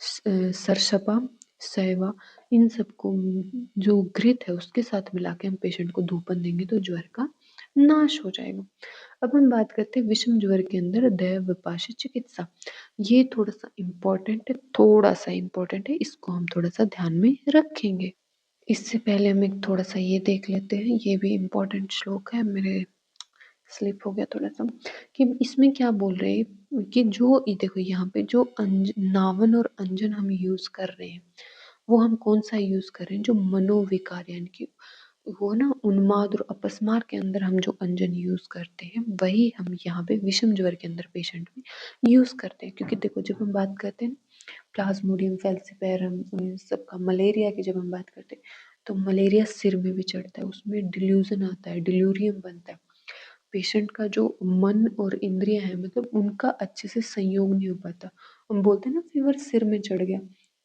Speaker 1: सरसपा, सैवा, इन सबको जो घृत है उसके साथ मिला के हम पेशेंट को धूपन देंगे तो ज्वर का नाश हो जाएगा। अब हम बात करते हैं विषम ज्वर के अंदर दैव विपाश्य चिकित्सा। ये थोड़ा सा इम्पोर्टेंट है, इसको हम थोड़ा सा ध्यान में रखेंगे। इससे पहले हम एक थोड़ा सा ये देख लेते हैं, ये भी इम्पोर्टेंट श्लोक है, मेरे स्लिप हो गया थोड़ा सा, कि इसमें क्या बोल रहे हैं कि जो देखो यहाँ पे जो नावन और अंजन हम यूज कर रहे हैं, वो हम कौन सा यूज कर रहे हैं, जो मनोविकार यानी कि वो ना उन्माद और अपस्मार के अंदर हम जो अंजन यूज करते हैं, वही हम यहाँ पे विषम ज्वर के अंदर पेशेंट में यूज करते हैं। क्योंकि देखो जब हम बात करते हैं प्लाज्मोडियम फैल्सिपेरम इन सबका, मलेरिया की जब हम बात करते हैं तो मलेरिया सिर में भी चढ़ता है, उसमें डिल्यूजन आता है, डिल्यूरियम बनता है। पेशेंट का जो मन और इंद्रियां हैं, मतलब उनका अच्छे से संयोग नहीं हो पाता। हम बोलते हैं ना फीवर सिर में चढ़ गया,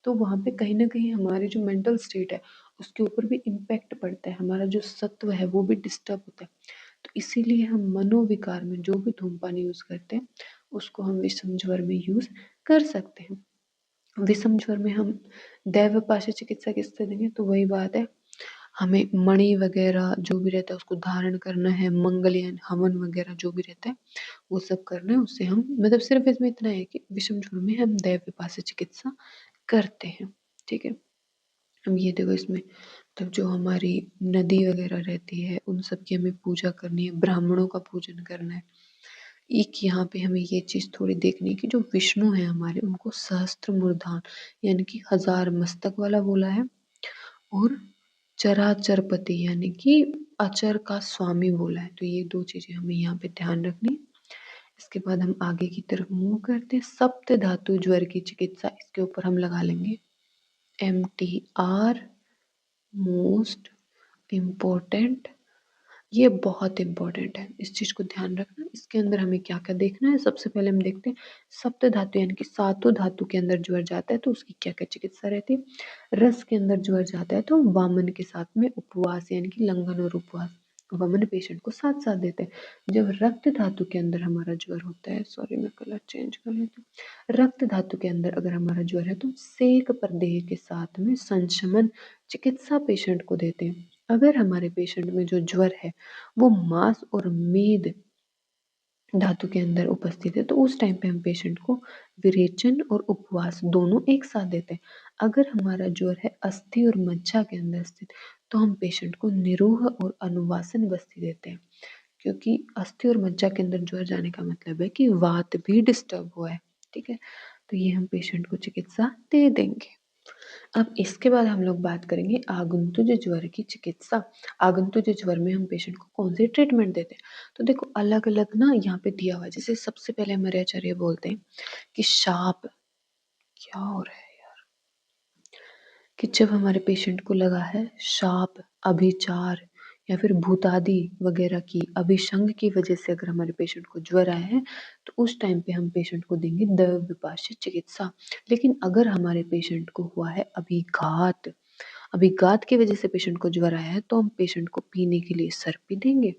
Speaker 1: तो वहाँ पे कहीं ना कहीं हमारी जो मेंटल स्टेट है उसके ऊपर भी इम्पैक्ट पड़ता है, हमारा जो सत्व है वो भी डिस्टर्ब होता है। तो इसीलिए हम मनोविकार में जो भी धूमपान यूज करते हैं उसको हम विषम ज्वर में यूज कर सकते हैं। विषम ज्वर में हम दैवपाशा चिकित्सा किससे देंगे, तो वही बात है, हमें मणि वगैरह जो भी रहता है उसको धारण करना है, मंगलयान हवन वगैरह जो भी रहता है वो सब करना है। उससे हम, मतलब सिर्फ इसमें इतना है कि विषम ज्वर में हम दैव विपाशा चिकित्सा करते हैं। ठीक है, अब ये देखो इसमें तब जो हमारी नदी वगैरह रहती है उन सब की हमें पूजा करनी है, ब्राह्मणों का पूजन करना है। एक यहाँ पे हमें ये चीज थोड़ी देखनी है कि जो विष्णु है हमारे, उनको सहस्त्र मूर्धान यानी कि 1000 मस्तक वाला बोला है, और चराचरपति यानी कि अचर का स्वामी बोला है। तो ये दो चीजें हमें यहाँ पे ध्यान रखनी। इसके बाद हम आगे की तरफ मूव करते हैं। सप्त धातु ज्वर की चिकित्सा, इसके ऊपर हम लगा लेंगे MTR, मोस्ट इम्पोर्टेंट। ये बहुत इंपॉर्टेंट है, इस चीज को ध्यान रखना। इसके अंदर हमें क्या क्या देखना है, सबसे पहले हम देखते हैं सप्त धातु यानी कि सातों धातु के अंदर ज्वर जाता है तो उसकी क्या क्या चिकित्सा रहती है। रस के अंदर ज्वर जाता है तो वामन के साथ में उपवास यानी कि लंघन और उपवास, वमन पेशेंट को साथ साथ देते हैं। जब रक्त धातु के अंदर हमारा ज्वर होता है, सॉरी मैं कलर चेंज कर लेती हूँ, रक्त धातु के अंदर अगर हमारा ज्वर है तो सेक प्रदेह के साथ में संशमन चिकित्सा पेशेंट को देते हैं। अगर हमारे पेशेंट में जो ज्वर है वो मांस और मेद धातु के अंदर उपस्थित है तो उस टाइम पे हम पेशेंट को विरेचन और उपवास दोनों एक साथ देते हैं। अगर हमारा ज्वर है अस्थि और मज्जा के अंदर स्थित तो हम पेशेंट को निरोह और अनुवासन बस्ती देते हैं, क्योंकि अस्थि और मज्जा के अंदर ज्वर जाने का मतलब है कि वात भी डिस्टर्ब हुआ है। ठीक है, तो ये हम पेशेंट को चिकित्सा दे देंगे। अब इसके बाद हम लोग बात करेंगे आगंतुज ज्वर की चिकित्सा। आगंतुज ज्वर में हम पेशेंट को कौन सी ट्रीटमेंट देते हैं, तो देखो अलग अलग ना यहाँ पे दिया हुआ है। जैसे सबसे पहले हमारे आचार्य बोलते हैं कि शाप, क्या हो रहा है यार, कि जब हमारे पेशेंट को लगा है शाप, अभिचार या फिर भूतादि वगैरह की अभिशंग की वजह से अगर हमारे पेशेंट को ज्वर आया है तो उस टाइम पे हम पेशेंट को देंगे दैव विपाश्य चिकित्सा। लेकिन अगर हमारे पेशेंट को हुआ है अभिघात, अभिघात की वजह से पेशेंट को ज्वर आया है तो हम पेशेंट को पीने के लिए सर्पी देंगे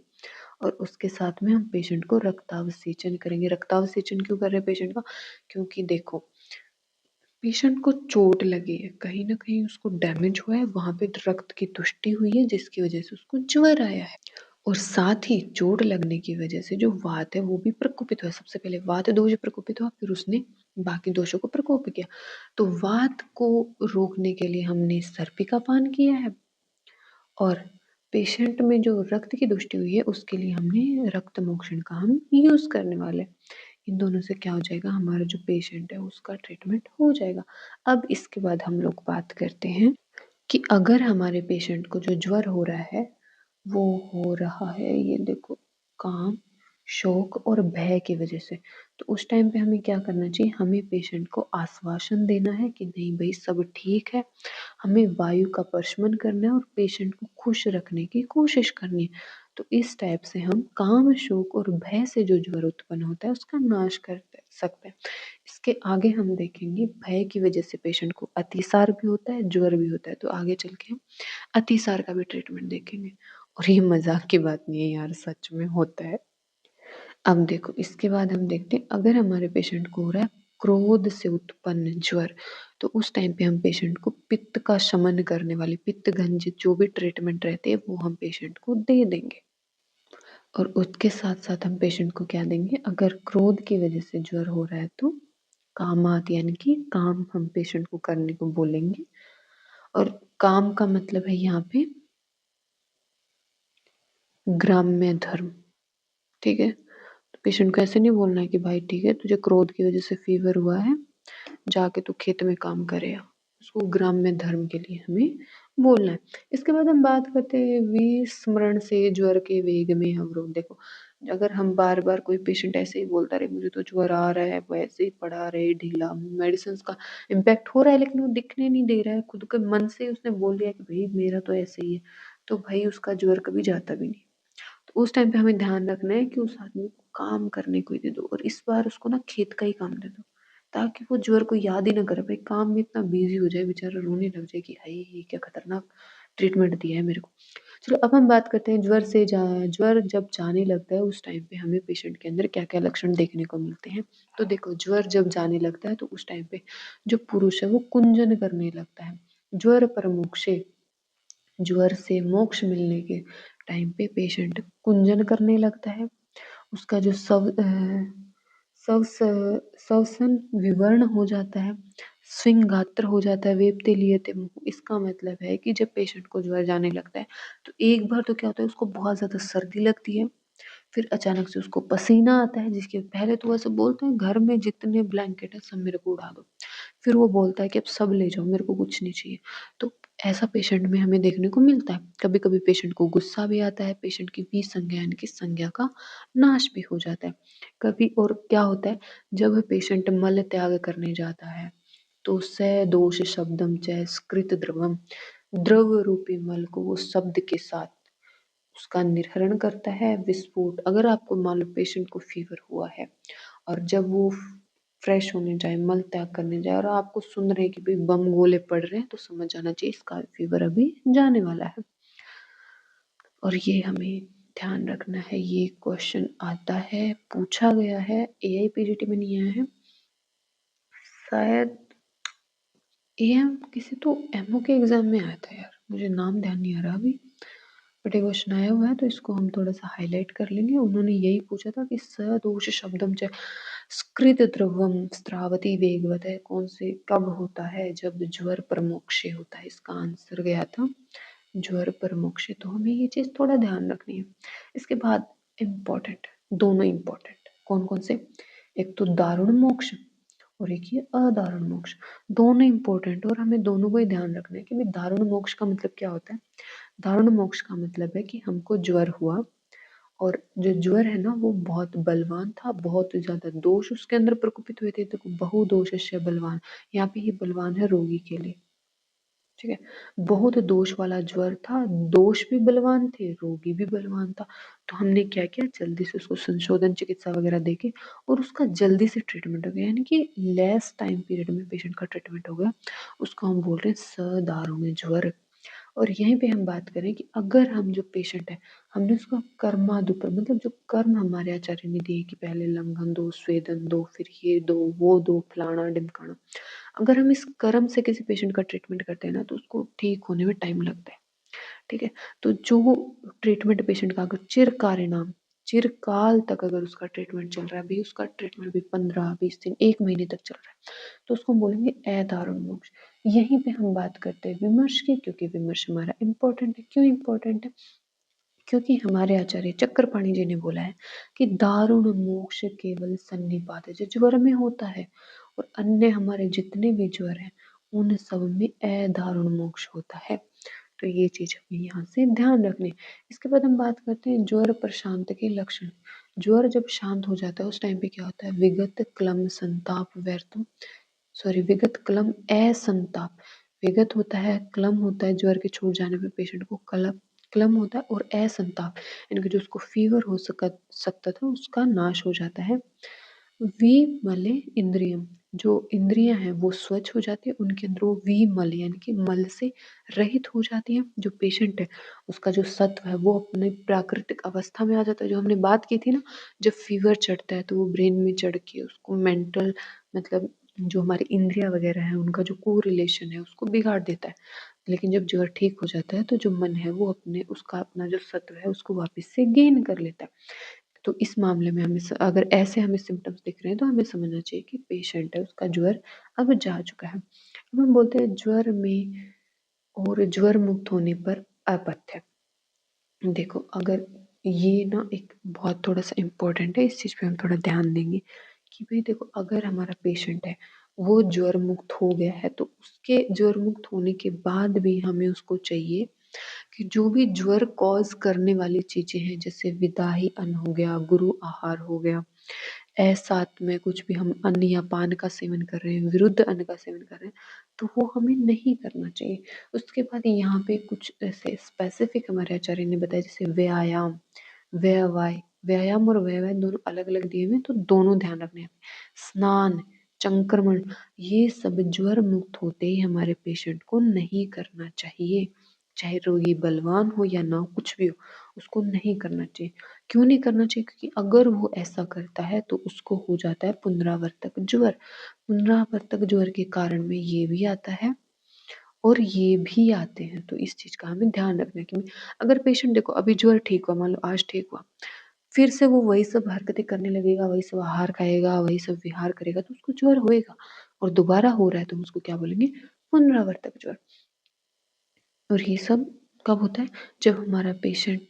Speaker 1: और उसके साथ में हम पेशेंट को रक्तावसेचन करेंगे। रक्तावसेचन क्यों कर रहे हैं पेशेंट का, क्योंकि देखो पेशेंट को चोट लगी है, कहीं ना कहीं उसको डैमेज हुआ है, वहां पे रक्त की तुष्टि हुई है जिसकी वजह से उसको ज्वर आया है। और साथ ही चोट लगने की वजह से जो वात है वो भी प्रकोपित हुआ। सबसे पहले वात दोष प्रकोपित हुआ, फिर उसने बाकी दोषों को प्रकोप किया। तो वात को रोकने के लिए हमने सर्पी का पान किया है और पेशेंट में जो रक्त की दुष्टि हुई है उसके लिए हमने रक्त मोक्षण का हम यूज करने वाले। इन दोनों से क्या हो जाएगा, हमारा जो पेशेंट है उसका ट्रीटमेंट हो जाएगा। अब इसके बाद हम लोग बात करते हैं कि अगर हमारे पेशेंट को जो ज्वर हो रहा है वो हो रहा है, ये देखो, काम, शोक और भय की वजह से। तो उस टाइम पे हमें क्या करना चाहिए, हमें पेशेंट को आश्वासन देना है कि नहीं भाई सब ठीक है, हमें वायु का प्रशमन करना है और पेशेंट को खुश रखने की कोशिश करनी है। तो इस टाइप से हम काम, शोक और भय से जो ज्वर उत्पन्न होता है उसका नाश कर सकते हैं। इसके आगे हम देखेंगे भय की वजह से पेशेंट को अतिसार भी होता है, ज्वर भी होता है। तो आगे चल के हम अतिसार का भी ट्रीटमेंट देखेंगे। और ये मजाक की बात नहीं है यार, सच में होता है। अब देखो, इसके बाद हम देखते हैं अगर हमारे पेशेंट को हो रहा है क्रोध से उत्पन्न ज्वर, तो उस टाइम पे हम पेशेंट को पित्त का शमन करने वाले पित्त गंज जो भी ट्रीटमेंट रहते हैं वो हम पेशेंट को दे देंगे। और उसके साथ साथ हम पेशेंट को क्या देंगे, अगर क्रोध की वजह से ज्वर हो रहा है तो कामात यानी कि काम हम पेशेंट को करने को बोलेंगे। और काम का मतलब है यहाँ पे ग्राम्य धर्म, ठीक है। तो पेशेंट को ऐसे नहीं बोलना है कि भाई ठीक है तुझे क्रोध की वजह से फीवर हुआ है, जाके तू खेत में काम करे। उसको ग्राम्य धर्म के लिए हमें बोलना है। इसके बाद हम बात करते हैं विस्मरण से ज्वर के वेग में अवरोध। देखो, अगर हम बार बार कोई पेशेंट ऐसे ही बोलता रहे मुझे तो ज्वर आ रहा है, वो ऐसे ही पड़ा रहे ढीला, मेडिसिन का इम्पैक्ट हो रहा है लेकिन वो दिखने नहीं दे रहा है, खुद के मन से उसने बोल दिया कि भाई मेरा तो ऐसे ही है, तो भाई उसका ज्वर कभी जाता भी नहीं। तो उस टाइम पे हमें ध्यान रखना है कि उस आदमी को काम करने को ही दे दो, और इस बार उसको ना खेत का ही काम दे दो, ताकि वो ज्वर को याद ही ना करे। भाई काम में इतना बिजी हो जाए बेचारा, रोने लग जाए कि हाय ये क्या खतरनाक ट्रीटमेंट दिया है मेरे को। चलो अब हम बात करते हैं ज्वर जब जाने लगता है उस टाइम पे हमें पेशेंट के अंदर क्या क्या लक्षण देखने को मिलते हैं। तो देखो, ज्वर जब जाने लगता है तो उस टाइम पे जो पुरुष है वो कुंजन करने लगता है। ज्वर परमोक्षे, ज्वर से मोक्ष मिलने के टाइम पे पेशेंट कुंजन करने लगता है। उसका जो सव श्वसन विवर्ण हो जाता है, स्विंगात्र हो जाता है, वेपते लियते मुंह। इसका मतलब है कि जब पेशेंट को ज्वर जाने लगता है तो एक बार तो क्या होता है उसको बहुत ज्यादा सर्दी लगती है, फिर अचानक से उसको पसीना आता है, जिसके पहले तो वैसे बोलते हैं घर में जितने ब्लैंकेट है सब मेरे को उड़ा दो, फिर वो बोलता है कि अब सब ले जाओ मेरे को कुछ नहीं चाहिए। तो ऐसा पेशेंट में हमें देखने को मिलता है। कभी कभी पेशेंट को गुस्सा भी आता है, पेशेंट की विसंज्ञा यानी कि संज्ञा का नाश भी हो जाता है कभी। और क्या होता है, जब पेशेंट मल त्याग करने जाता है तो स दोष शब्दम च स्कृत द्रवम, द्रव रूपी मल को वो शब्द के साथ उसका निर्हरण करता है। विस्फोट, अगर आपको मान लो पेशेंट को फीवर हुआ है और जब वो फ्रेश होने जाए, मल त्याग करने जाए और आपको सुन रहे हैं कि भाई बम गोले पड़ रहे हैं, तो समझ जाना चाहिए इसका फीवर अभी जाने वाला है। और ये हमें ध्यान रखना है, ये क्वेश्चन आता है, पूछा गया है, एआईपीजीटी में नहीं आया है शायद, एएम किसी तो एमओ के एग्जाम में आया था यार, मुझे नाम ध्यान नहीं आ रहा अभी, बट एक क्वेश्चन आया हुआ है तो इसको हम थोड़ा सा हाईलाइट कर लेंगे। उन्होंने यही पूछा था कि सदोष शब्दम च स्कृत द्रवम स्त्रावती वेगवत है, कौन से कब होता है, जब ज्वर प्रमोक्षे होता है। इसका आंसर गया था ज्वर प्रमोक्षे। तो हमें ये चीज थोड़ा ध्यान रखनी है। इसके बाद इम्पोर्टेंट, दोनों इम्पोर्टेंट कौन कौन से, एक तो दारुण मोक्ष और एक ये अदारुण मोक्ष, दोनों इंपॉर्टेंट। और हमें दोनों को ही ध्यान रखना है कि भाई दारुण मोक्ष का मतलब क्या होता है। दारुण मोक्ष का मतलब है कि हमको ज्वर हुआ और जो ज्वर है ना वो बहुत बलवान था, बहुत ज्यादा दोष उसके अंदर प्रकोपित हुए थे। तो बहुदोषस्य बलवान, यहाँ पे ये बलवान है रोगी के लिए, ठीक है। बहुत दोष वाला ज्वर था, दोष भी बलवान थे, रोगी भी बलवान था। तो हमने क्या किया, जल्दी से उसको संशोधन चिकित्सा वगैरह देके और उसका जल्दी से ट्रीटमेंट हो गया, यानी कि लेस टाइम पीरियड में पेशेंट का ट्रीटमेंट हो गया। उसको हम बोल रहे हैं सदारुण ज्वर। और यहीं पे हम बात करें कि अगर हम जो पेशेंट है हमने उसका कर्मादुपर मतलब जो कर्म हमारे आचार्य ने दिए कि पहले लंघन दो, स्वेदन दो, फिर ये दो वो दो, फलाना ढिमकाना, अगर हम इस कर्म से किसी पेशेंट का ट्रीटमेंट करते हैं ना तो उसको ठीक होने में टाइम लगता है, ठीक है। तो जो ट्रीटमेंट पेशेंट का अगर चिरकारिणाम, चिरकाल तक अगर उसका ट्रीटमेंट चल रहा है, भी उसका ट्रीटमेंट भी 15-20 दिन 1 महीने तक चल रहा है, तो उसको हम बोलेंगे अदारुण मोक्ष। यहीं पे हम बात करते हैं विमर्श की, क्योंकि विमर्श हमारा इंपॉर्टेंट है। क्यों इंपॉर्टेंट है, क्योंकि हमारे आचार्य चक्रपाणि जी ने बोला है कि दारुण मोक्ष केवल सन्निपात है, जो ज्वर में होता है और अन्य हमारे जितने भी ज्वर हैं उन सब में अदारुण मोक्ष होता है। तो ये चीज़ हमें यहाँ से ध्यान रखनी है। इसके बाद हम बात करते हैं ज्वर प्रशांत के लक्षण। ज्वर जब शांत हो जाता है उस टाइम पे क्या होता है, विगत क्लम संताप व्यर्थम, सॉरी विगत क्लम असंताप। विगत होता है, क्लम होता है ज्वर के छूट जाने पे पेशेंट को, क्लम क्लम होता है, और असंताप यानी कि जो उसको फीवर हो सकता था उसका नाश हो जाता है। विमले इंद्रियम, जो इंद्रियां हैं वो स्वच्छ हो जाती है, उनके अंदर वो विमल यानी कि मल से रहित हो जाती है। जो पेशेंट है उसका जो सत्व है वो अपने प्राकृतिक अवस्था में आ जाता है। जो हमने बात की थी ना, जब फीवर चढ़ता है तो वो ब्रेन में चढ़ के उसको मेंटल, मतलब जो हमारी इंद्रिया वगैरह है उनका जो को रिलेशन है उसको बिगाड़ देता है। लेकिन जब ज्वर ठीक हो जाता है तो जो मन है वो अपने उसका अपना जो सत्व है उसको वापस से गेन कर लेता है। तो इस मामले में हमें अगर ऐसे हमें सिम्टम्स दिख रहे हैं तो हमें समझना चाहिए कि पेशेंट है उसका ज्वर अब जा चुका है। अब हम बोलते हैं ज्वर में और ज्वर मुक्त होने पर अपथ्य। देखो अगर ये ना एक बहुत थोड़ा सा इम्पोर्टेंट है, इस चीज़ पे हम थोड़ा ध्यान देंगे कि भाई देखो अगर हमारा पेशेंट है वो ज्वर मुक्त हो गया है तो उसके ज्वर मुक्त होने के बाद भी हमें उसको चाहिए कि जो भी ज्वर कॉज करने वाली चीजें हैं, जैसे विदाही अन्न हो गया, गुरु आहार हो गया, साथ में कुछ भी हम अन्न या पान का सेवन कर रहे हैं, विरुद्ध अन्न का सेवन कर रहे हैं, तो वो हमें नहीं करना चाहिए। उसके बाद यहाँ पे कुछ ऐसे स्पेसिफिक हमारे आचार्य ने बताया, जैसे व्यायाम, व्यववाय, व्यायाम और व्यववाय दोनों अलग अलग दिए हुए हैं तो दोनों ध्यान रखने हैं। स्नान, संक्रमण, ये सब ज्वर मुक्त होते ही हमारे पेशेंट को नहीं करना चाहिए। चाहे रोगी बलवान हो या ना हो, कुछ भी हो, उसको नहीं करना चाहिए। क्यों नहीं करना चाहिए? क्योंकि अगर वो ऐसा करता है तो उसको हो जाता है पुनरावर्तक ज्वर। पुनरावर्तक ज्वर के कारण में ये भी आता है और ये भी आते हैं। तो इस चीज का हमें ध्यान रखना है कि अगर पेशेंट देखो अभी ज्वर ठीक हुआ, मान लो आज ठीक हुआ, फिर से वो वही सब हरकतें करने लगेगा, वही सब आहार खाएगा, वही सब विहार करेगा, तो उसको ज्वर होएगा। और दोबारा हो रहा है तो हम उसको क्या बोलेंगे? पुनरावर्तक ज्वर। और ये सब कब होता है? जब हमारा पेशेंट,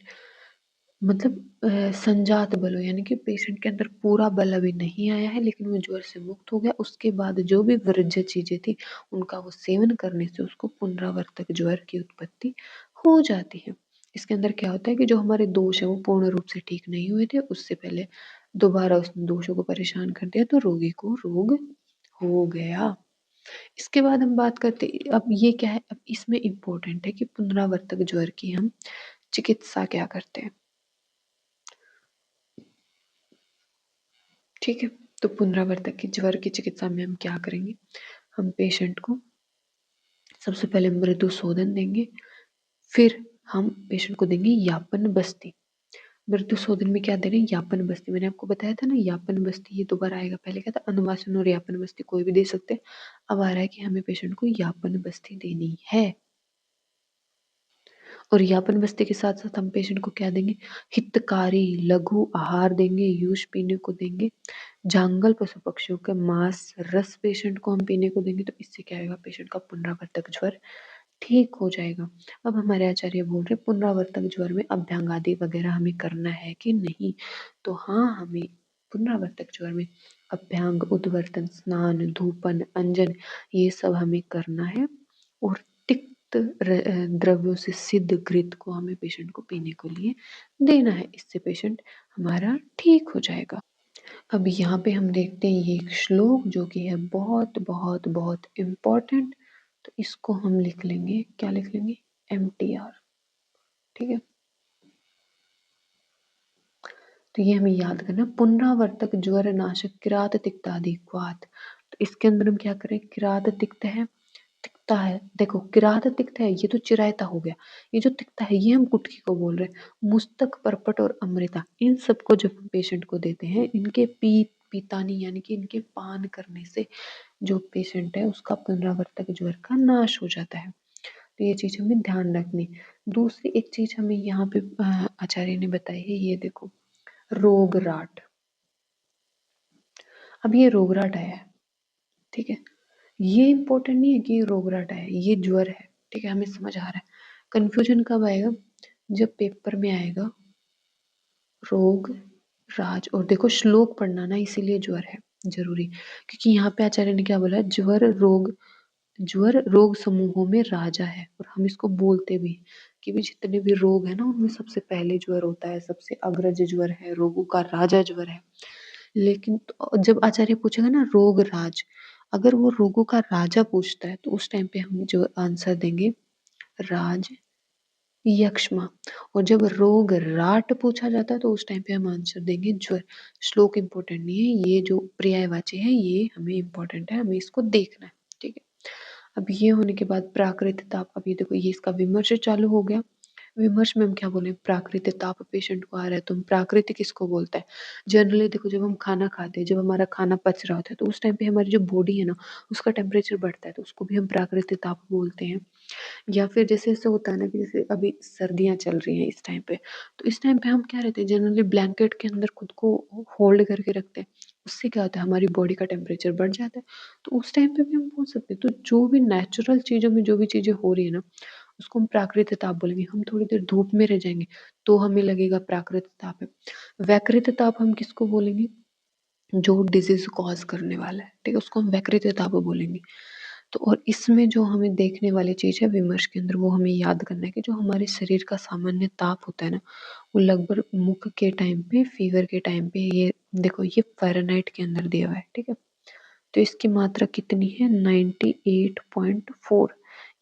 Speaker 1: मतलब संजात बल हो, यानी कि पेशेंट के अंदर पूरा बल अभी नहीं आया है लेकिन वो ज्वर से मुक्त हो गया, उसके बाद जो भी वर्ज्य चीजें थी उनका वो सेवन करने से उसको पुनरावर्तक ज्वर की उत्पत्ति हो जाती है। इसके अंदर क्या होता है कि जो हमारे दोष है वो पूर्ण रूप से ठीक नहीं हुए थे, उससे पहले दोबारा उस दोषों को परेशान कर दिया तो रोगी को रोग हो गया। इसके बाद हम बात करते, अब ये क्या है, अब इसमें इम्पोर्टेंट है कि पुनरावर्तक ज्वर की हम चिकित्सा क्या करते हैं। ठीक है, तो पुनरावर्तक की ज्वर की चिकित्सा में हम क्या करेंगे? हम पेशेंट को सबसे पहले मृदु शोधन देंगे, फिर हम पेशेंट को देंगे यापन बस्ती। मृदु शोधन में क्या दे रहे हैं? यापन बस्ती। मैंने आपको बताया था ना, यापन बस्ती ये दोबारा आएगा। पहले क्या था? अनुवासन और यापन बस्ती कोई भी दे सकते हैं। अब आ रहा है कि हमें पेशेंट को यापन बस्ती देनी है। और यापन बस्ती के साथ साथ हम पेशेंट को क्या देंगे? हितकारी लघु आहार देंगे, यूष पीने को देंगे, जंगल पशु पक्षियों के मांस रस पेशेंट को हम पीने को देंगे। तो इससे क्या होगा? पेशेंट का पुनरावर्तक ज्वर ठीक हो जाएगा। अब हमारे आचार्य बोल रहे पुनरावर्तक ज्वर में अभ्यंग आदि वगैरह हमें करना है कि नहीं? तो हाँ, हमें पुनरावर्तक ज्वर में अभ्यंग, उद्वर्तन, स्नान, धूपन, अंजन ये सब हमें करना है। और तिक्त द्रव्यों से सिद्ध घृत को हमें पेशेंट को पीने को लिए देना है। इससे पेशेंट हमारा ठीक हो जाएगा। अब यहाँ पे हम देखते हैं ये एक श्लोक जो कि है बहुत बहुत बहुत इम्पोर्टेंट। तो इसको हम लिख लेंगे, क्या लिख लेंगे? MTR। ठीक है, तो ये हमें याद करना, पुनरावर्तक ज्वर नाशक किरात तिक्तादि क्वाथ। तो इसके अंदर हम क्या करें? किरात तिक्त है, तिक्ता है। देखो किरात तिक्त है ये तो चिरायता हो गया, ये जो तिक्ता है ये हम कुटकी को बोल रहे हैं। मुस्तक, परपट और अमृता, इन सबको जब हम पेशेंट को देते हैं, इनके पीतानी यानी कि इनके पान करने से जो पेशेंट है उसका पुनरावर्तक ज्वर का नाश हो जाता है। तो ये चीज हमें ध्यान रखनी। दूसरी एक चीज हमें यहाँ पे आचार्य ने बताई है, ये देखो रोग राट। अब ये रोग राट आया है, ठीक है, ये इंपॉर्टेंट नहीं है कि ये रोग राट आया है, ये ज्वर है। ठीक है, हमें समझ आ रहा है। कंफ्यूजन कब आएगा? जब पेपर में आएगा रोग राज, और देखो श्लोक पढ़ना ना, इसीलिए ज्वर है जरूरी, क्योंकि यहाँ पे आचार्य ने क्या बोला है? ज्वर रोग ज्वर रोग समूहों में राजा है और हम इसको बोलते भी हैं कि भी जितने भी रोग है ना उनमें सबसे पहले ज्वर होता है, सबसे अग्रज ज्वर है, रोगों का राजा ज्वर है। लेकिन तो जब आचार्य पूछेगा ना रोग राज, अगर वो रोगों का राजा पूछता है तो उस टाइम पे हम जो आंसर देंगे राज यक्ष्मा। और जब रोग राट पूछा जाता है तो उस टाइम पे हम आंसर देंगे ज्वर। श्लोक इंपॉर्टेंट नहीं है, ये जो पर्यायवाची है ये हमें इंपॉर्टेंट है, हमें इसको देखना है। ठीक है, अब ये होने के बाद प्राकृतिक ताप, अब ये देखो ये इसका विमर्श चालू हो गया। विमर्श में हम क्या बोले, प्राकृतिक ताप पेशेंट को आ रहा है तो हम प्राकृतिक किसको बोलते हैं। जनरली देखो जब हम खाना खाते हैं, जब हमारा खाना पच रहा होता है तो उस टाइम पे हमारी जो बॉडी है ना उसका टेम्परेचर बढ़ता है तो उसको भी हम प्राकृतिक ताप बोलते हैं। या फिर जैसे ऐसे होता है ना कि जैसे अभी सर्दियाँ चल रही हैं इस टाइम पे, तो इस टाइम पे हम क्या रहते हैं जनरली ब्लैंकेट के अंदर खुद को होल्ड करके रखते हैं। उससे क्या होता है हमारी बॉडी का टेम्परेचर बढ़ जाता है। तो उस टाइम पे भी हम बोल सकते हैं। तो जो भी नेचुरल चीज़ों में जो भी चीज़ें हो रही है ना उसको हम प्राकृतिक ताप बोलेंगे। हम थोड़ी देर धूप में रह जाएंगे तो हमें लगेगा प्राकृतिक ताप है। वैकृतिक ताप हम किसको बोलेंगे, जो डिजीज कॉज करने वाला है, ठीक है, उसको हम वैकृतिक ताप बोलेंगे। तो और इसमें जो हमें देखने वाली चीज़ है विमर्श के अंदर, वो हमें याद करना है कि जो हमारे शरीर का सामान्य ताप होता है ना वो लगभग मुख के टाइम पे, फीवर के टाइम पे, ये देखो ये फ़ारेनहाइट के अंदर दिया हुआ है। ठीक है, तो इसकी मात्रा कितनी है 98.4,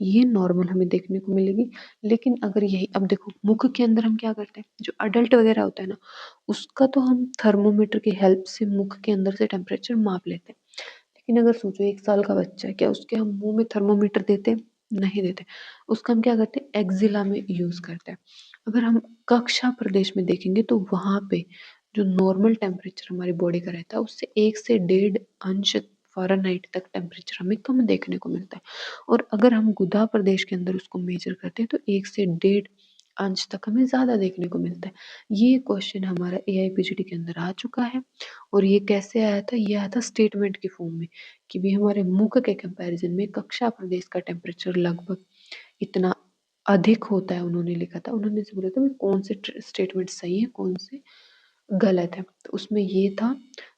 Speaker 1: ये नॉर्मल हमें देखने को मिलेगी। लेकिन अगर यही अब देखो मुख के अंदर हम क्या करते हैं, जो अडल्ट वगैरह होता है ना उसका तो हम थर्मोमीटर की हेल्प से मुख के अंदर से टेम्परेचर माप लेते हैं। लेकिन अगर सोचो 1 साल का बच्चा है, क्या उसके हम मुंह में थर्मोमीटर देते हैं? नहीं देते। उसका हम क्या करते हैं, एक्जिला में यूज करते हैं। अगर हम कक्षा प्रदेश में देखेंगे तो वहां पे जो नॉर्मल टेम्परेचर हमारी बॉडी का रहता है उससे 1 से 1.5 अंश फ़ारेनहाइट तक टेम्परेचर हमें कम देखने को मिलता है। और अगर हम गुदा प्रदेश के अंदर उसको मेजर करते हैं तो 1 से 1.5 अंश तक हमें ज़्यादा देखने को मिलता है। ये क्वेश्चन हमारा AIPGD के अंदर आ चुका है। और ये कैसे आया था, ये आया था स्टेटमेंट के फॉर्म में कि भी हमारे मुख के कंपैरिजन में कक्षा प्रदेश का टेम्परेचर लगभग इतना अधिक होता है। उन्होंने लिखा था, उन्होंने से बोला था भी कौन से स्टेटमेंट सही है कौन से गलत है, तो उसमें ये था।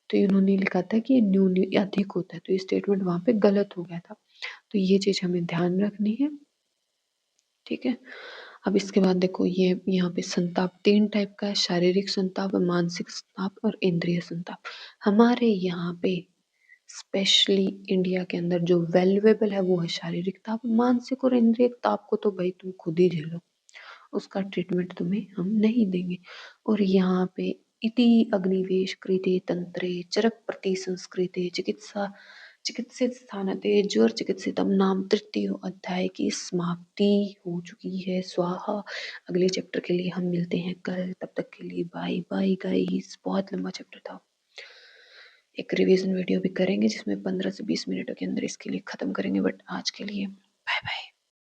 Speaker 1: तो इन्होंने लिखा था कि ये न्यून अधिक होता है, तो ये स्टेटमेंट वहाँ पे गलत हो गया था। तो ये चीज़ हमें ध्यान रखनी है। ठीक है, अब इसके बाद देखो ये यहाँ पे संताप 3 टाइप का है, शारीरिक संताप, मानसिक संताप और इंद्रिय संताप। हमारे यहाँ पे स्पेशली इंडिया के अंदर जो वैल्युएबल है वो है शारीरिक ताप। मानसिक और इंद्रिय ताप को तो भाई तुम खुद ही झेलो, उसका ट्रीटमेंट तुम्हें हम नहीं देंगे। और यहाँ पे इति अग्निवेश कृते तंत्रे चरक प्रति संस्कृते चिकित्सा चिकित्सित स्थानते ज्वर चिकित्सितम नाम तृतीय अध्याय की समाप्ति हो चुकी है। स्वाहा। अगले चैप्टर के लिए हम मिलते हैं कल, तब तक के लिए बाय बाय गाइस। बहुत लंबा चैप्टर था, एक रिवीजन वीडियो भी करेंगे जिसमें 15 से 20 मिनटों के अंदर इसके लिए ख़त्म करेंगे, बट आज के लिए बाय बाय।